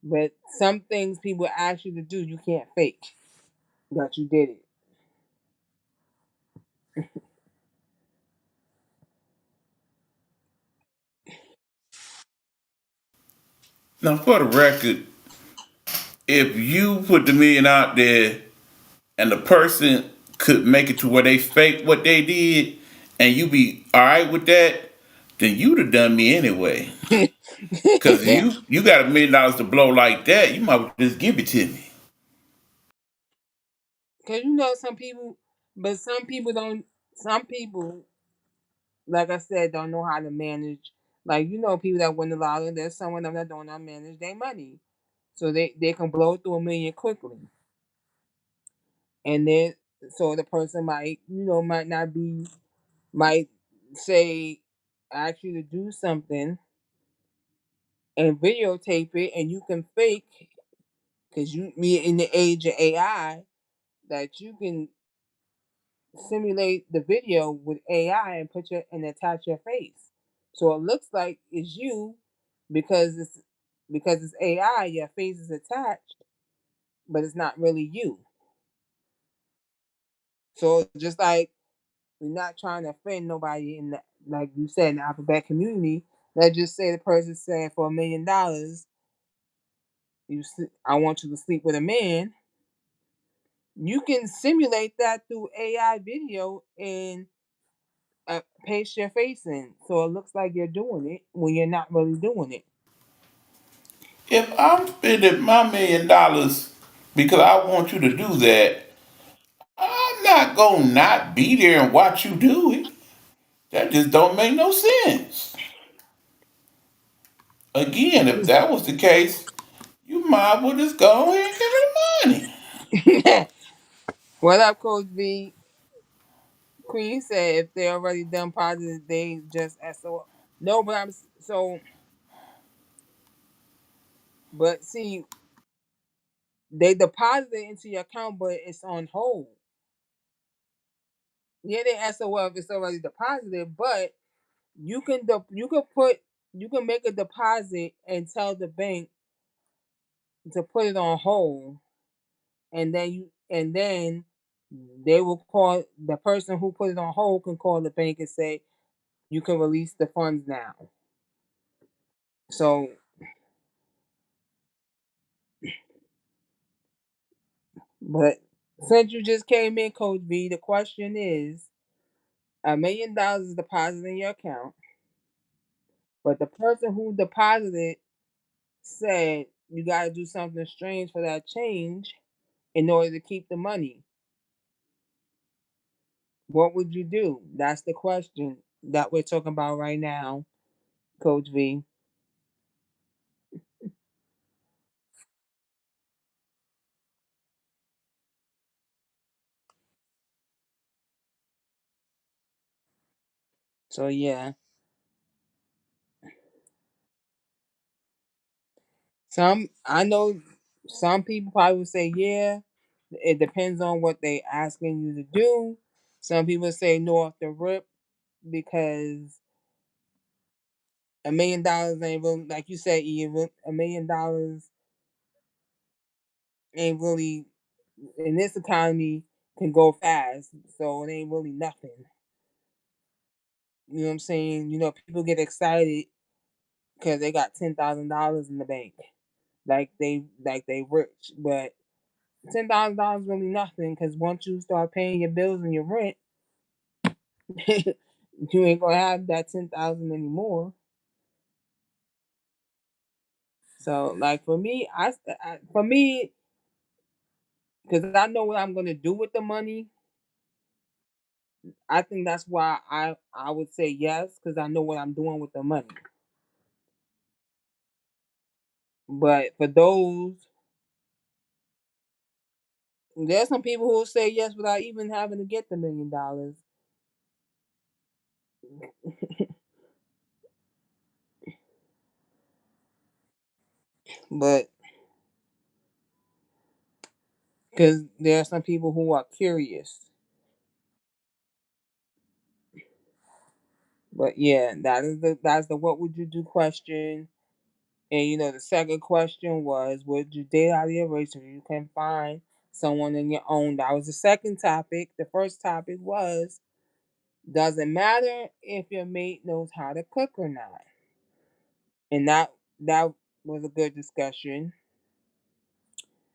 But some things people ask you to do, you can't fake that you did it. Now, for the record, if you put the million out there and the person could make it to where they fake what they did, and you be all right with that, then you'd have done me anyway. Cause you got $1 million to blow like that, you might well just give it to me. Because you know some people, but some people don't. Some people, like I said, don't know how to manage. Like you know, people that win the lottery, there's some of them that don't know how to manage their money, so they can blow through a million quickly, and then so the person might might not be might say ask you to do something and videotape it, and you can fake because you me in the age of AI that you can simulate the video with AI and put your and attach your face. So it looks like it's you because it's AI, your face is attached, but it's not really you. So just like we're not trying to offend nobody in the like you said in the alphabet community, let's just say the person said for $1 million, I want you to sleep with a man. You can simulate that through AI video and paste your face in, so it looks like you're doing it when you're not really doing it. If I'm spending my $1 million because I want you to do that, I'm not gonna not be there and watch you do it. That just don't make no sense. Again, if that was the case, you might well just go ahead and give me the money. What up, Coach B? Queen said if they already done positive, they just SO. No, but I'm so. But see, they deposit it into your account, but it's on hold. Yeah, they SOL if it's already deposited, but you can you can make a deposit and tell the bank to put it on hold, and then they will call the person who put it on hold can call the bank and say you can release the funds now. So, but since you just came in, Coach B, the question is $1 million is deposited in your account, but the person who deposited said you got to do something strange for that change in order to keep the money. What would you do? That's the question that we're talking about right now, Coach V. So yeah, I know some people probably would say yeah. It depends on what they asking you to do. Some people say no off the rip because $1 million ain't really like you said. Even $1 million ain't really in this economy. can go fast, so it ain't really nothing. You know what I'm saying? You know, people get excited because they got $10,000 in the bank, like they rich, but $10,000 really nothing because once you start paying your bills and your rent, you ain't gonna have that 10,000 anymore. So, like for me, for me, because I know what I'm gonna do with the money. I think that's why I would say yes because I know what I'm doing with the money. But for those, there's some people who will say yes without even having to get the $1 million. But because there are some people who are curious. But yeah, that's the what would you do question. And you know the second question was would you date out of your race if you can find someone in your own? That was the second topic. The first topic was does it matter if your mate knows how to cook or not? And that was a good discussion.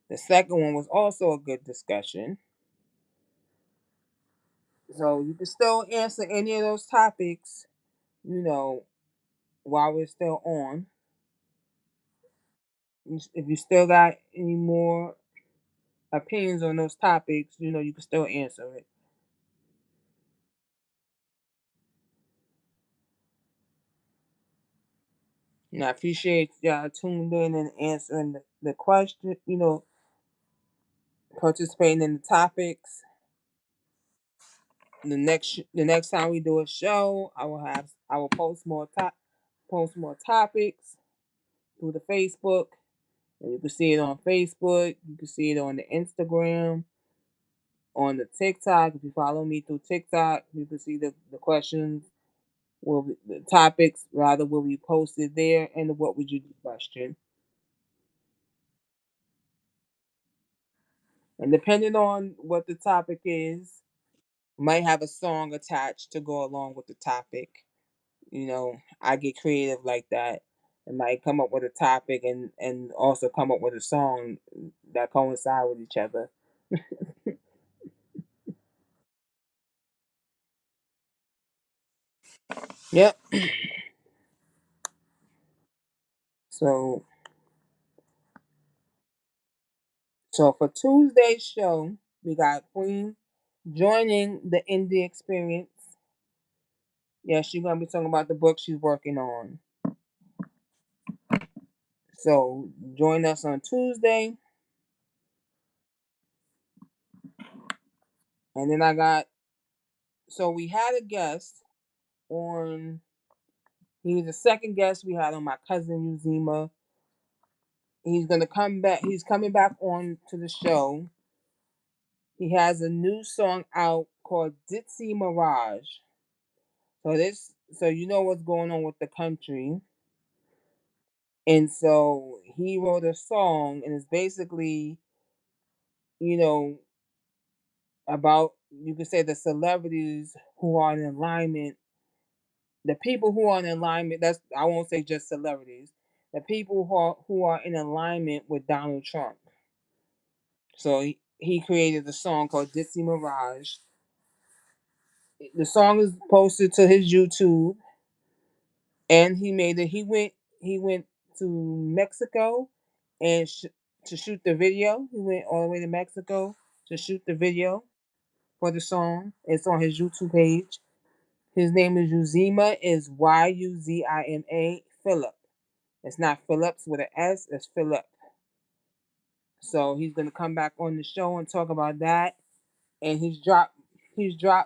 The second one was also a good discussion. So you can still answer any of those topics, you know, while we're still on. If you still got any more opinions on those topics, you know, you can still answer it. And I appreciate y'all tuning in and answering the question, you know, participating in the topics. The next time we do a show, I will post more topics through the Facebook. And you can see it on Facebook. You can see it on the Instagram, on the TikTok. If you follow me through TikTok, you can see the questions the topics rather will be posted there and the what would you do question. And depending on what the topic is, might have a song attached to go along with the topic. You know, I get creative like that. And might come up with a topic and also come up with a song that coincide with each other. Yep. So so for Tuesday's show, we got Queen joining the indie experience. Yeah, she's gonna be talking about the book she's working on. So join us on Tuesday. And then I got so we had a guest on he was the second guest we had on my cousin Uzima. He's gonna come back. He's coming back on to the show. He has a new song out called Ditzy Mirage. So you know what's going on with the country. And so he wrote a song and it's basically, you know, about you could say the celebrities who are in alignment, the people who are in alignment, that's I won't say just celebrities, the people who are in alignment with Donald Trump. So he created a song called Ditzy Mirage. The song is posted to his YouTube, and he made it. He went to Mexico and to shoot the video. He went all the way to Mexico to shoot the video for the song. It's on his YouTube page. His name is Uzima. Is Yuzima Philip. It's not Phillips with an S. It's Philip. So he's gonna come back on the show and talk about that. And he's dropped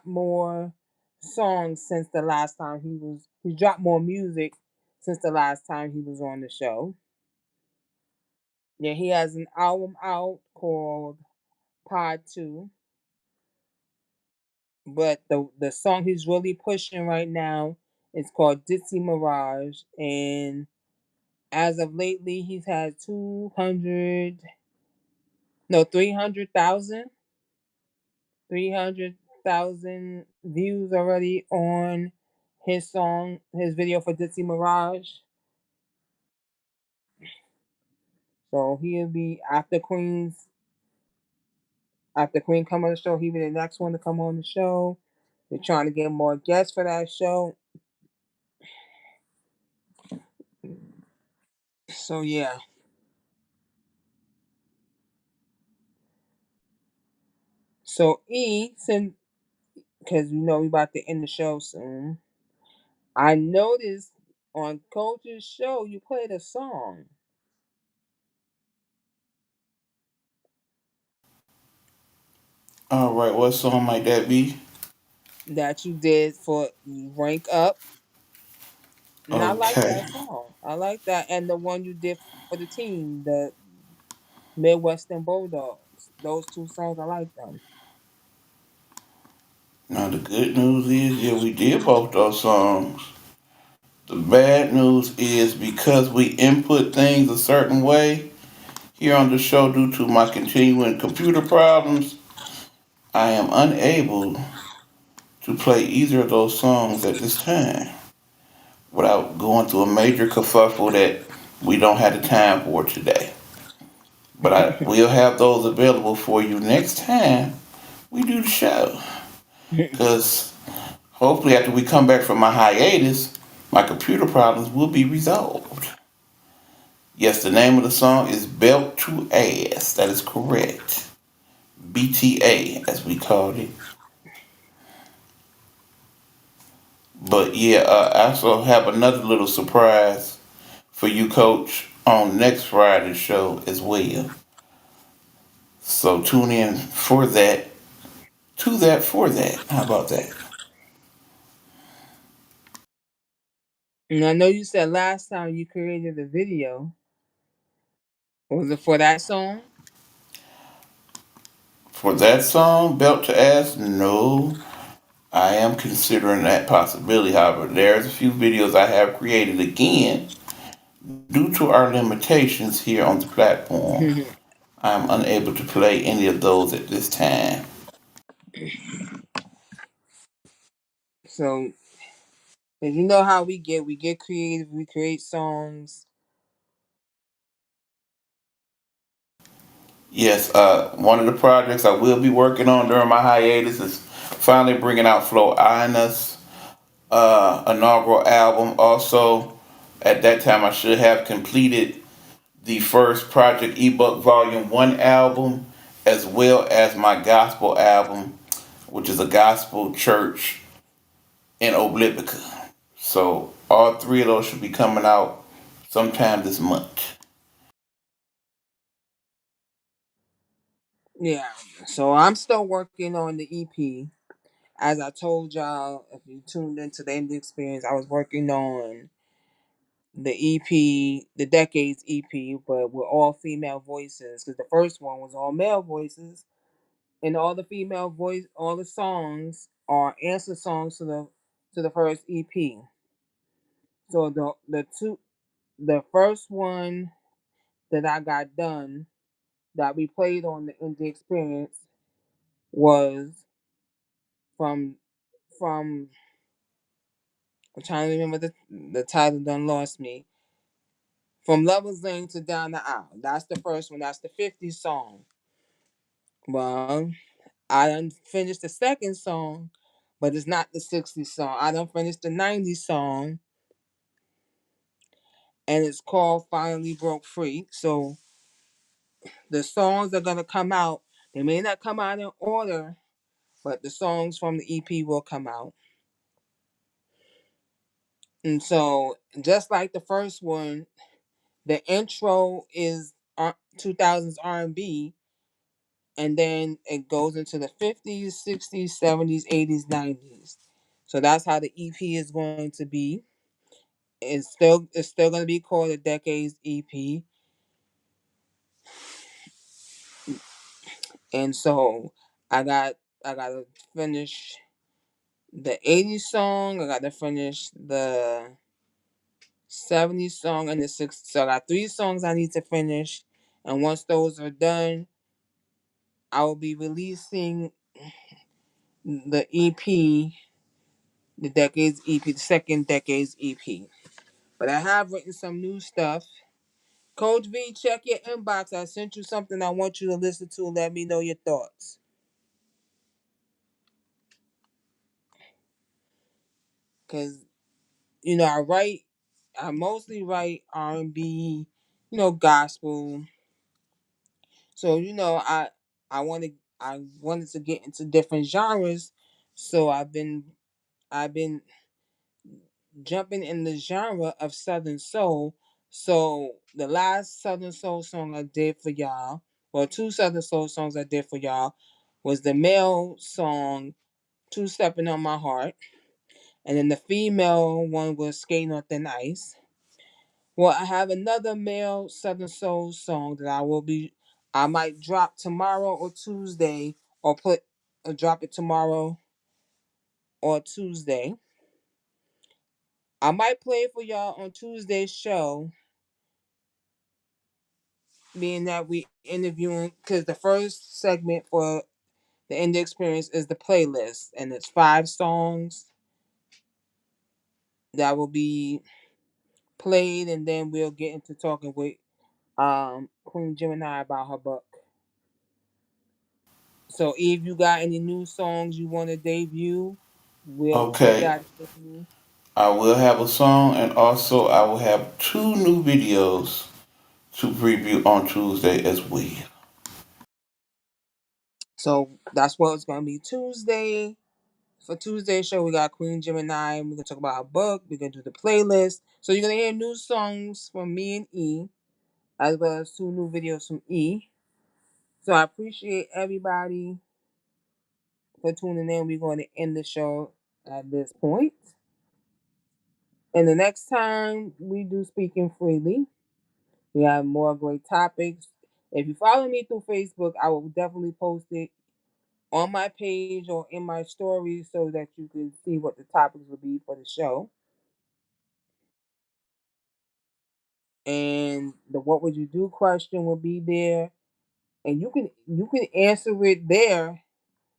more songs since the last time he's dropped more music since the last time he was on the show. Yeah, he has an album out called Pod 2. But the song he's really pushing right now is called Ditzy Mirage. And as of lately he's had 200 no 300,000 300,000 views already on his song, his video for Ditsy Mirage. So he'll be after Queen come on the show, he'll be the next one to come on the show. They're trying to get more guests for that show. So yeah. So since because we about to end the show soon, I noticed on Coach's show you played a song All right, what song might that be? that you did for Rank Up, and I like Okay. that song. I like that, and the one you did for the team, the Midwestern Bulldogs. Those two songs, I like them. Now the good news is, yeah, we did both those songs. The bad news is because we input things a certain way here on the show due to my continuing computer problems, I am unable to play either of those songs at this time without going through a major kerfuffle that we don't have the time for today. But I will have those available for you next time we do the show. Because hopefully, after we come back from my hiatus, my computer problems will be resolved. Yes, the name of the song is Belt to Ass. That is correct. BTA, as we called it. But yeah, I also have another little surprise for you, Coach, on next Friday's show as well. So tune in for that, to that, for that. How about that? And I know you said last time you created a video. Was it for that song? For that song, Belt to Ass, no. I am considering that possibility. However, there's a few videos I have created again due to our limitations here on the platform. I'm unable to play any of those at this time. So, and you know how we get creative, we create songs. Yes, one of the projects I will be working on during my hiatus is finally bringing out Flo Ina's inaugural album. Also, at that time, I should have completed the first Project Ebook Volume 1 album, as well as my gospel album, which is a gospel church in Oblivica. So, all three of those should be coming out sometime this month. Yeah. So I'm still working on the EP. As I told y'all, if you tuned into the end experience, I was working on the EP, the Decades EP, but with all female voices. Because the first one was all male voices, and all the female voice, all the songs are answer songs to the first EP. So the first one that I got done that we played on the indie experience was from from I'm trying to remember the title done lost me. From Lover's Lane to Down the Aisle. That's the first one. That's the 50s song. Well, I done finished the second song, but it's not the 60s song. I done finished the 90s song, and it's called Finally Broke Free. So the songs are gonna come out. They may not come out in order, but the songs from the EP will come out. And so, just like the first one, the intro is 2000s R&B, and then it goes into the 50s, 60s, 70s, 80s, 90s. So that's how the EP is going to be. It's still going to be called a Decades EP. And so I got I got to finish the 80s song, I got to finish the 70s song and the 60s. So I got three songs I need to finish, and once those are done, I will be releasing the EP, the Decades EP, the second Decades EP. But I have written some new stuff. Coach V, check your inbox. I sent you something I want you to listen to. Let me know your thoughts. Cause I mostly write R&B, gospel. So I wanted to get into different genres. So I've been jumping in the genre of Southern Soul. So the last Southern Soul song I did for y'all, well, two Southern Soul songs I did for y'all, was the male song Two Stepping on My Heart. And then the female one was Skating on Thin Ice. Well, I have another male Southern Soul song that I might drop tomorrow or Tuesday, or drop it tomorrow or Tuesday. I might play it for y'all on Tuesday's show, being that we interviewing, because the first segment for the end experience is the playlist, and it's 5 songs that will be played, and then we'll get into talking with Queen Gemini about her book. So if you got any new songs you want to debut, we'll put Okay, that in you. I will have a song, and also I will have 2 new videos to preview on Tuesday as well. So that's what it's gonna be Tuesday. For Tuesday's show, we got Queen Gemini. We're gonna talk about her book. We're gonna do the playlist. So you're gonna hear new songs from me and E, as well as 2 new videos from E. So I appreciate everybody for tuning in. We're going to end the show at this point. And the next time we do Speaking Freely, we have more great topics. If you follow me through Facebook, I will definitely post it on my page or in my stories so that you can see what the topics will be for the show. And the what would you do question will be there. And you can answer it there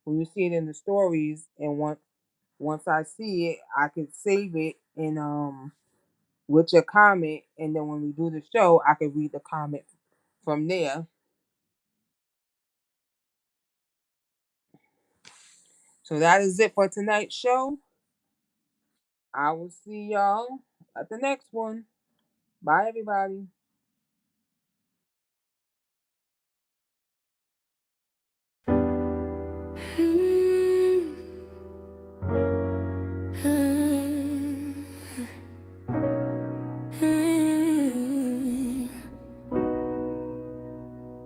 when you see it in the stories. And once I see it, I can save it and with your comment, and then when we do the show, I can read the comment from there. So that is it for tonight's show. I will see y'all at the next one. Bye, everybody.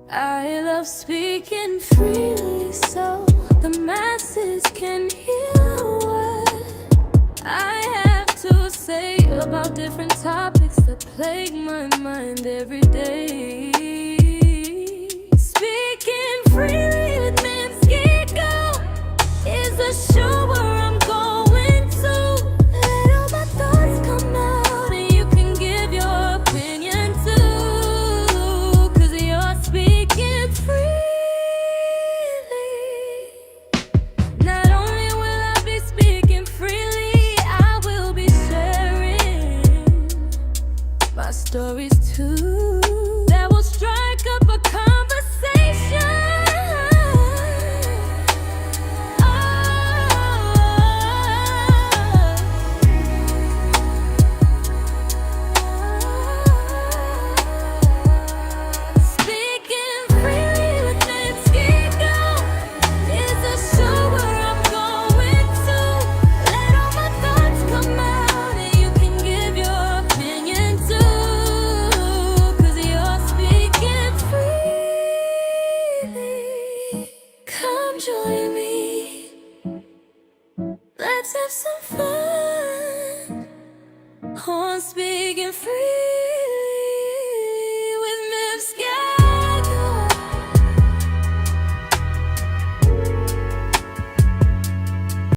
I love speaking freely so the masses can hear what I have to say about different topics that plague my mind every day. Speaking freely with Ms Gigo is a show where I'm going to let all my thoughts come out, and you can give your opinion too, 'cause you're speaking freely. Not only will I be speaking freely, I will be sharing my stories too, that will strike up a conversation. Speaking freely with Ms Gigo is a show where I'm going to let all my thoughts come out, and you can give your opinion too, 'cause you're speaking freely. Come join me, let's have some fun on Speaking Freely.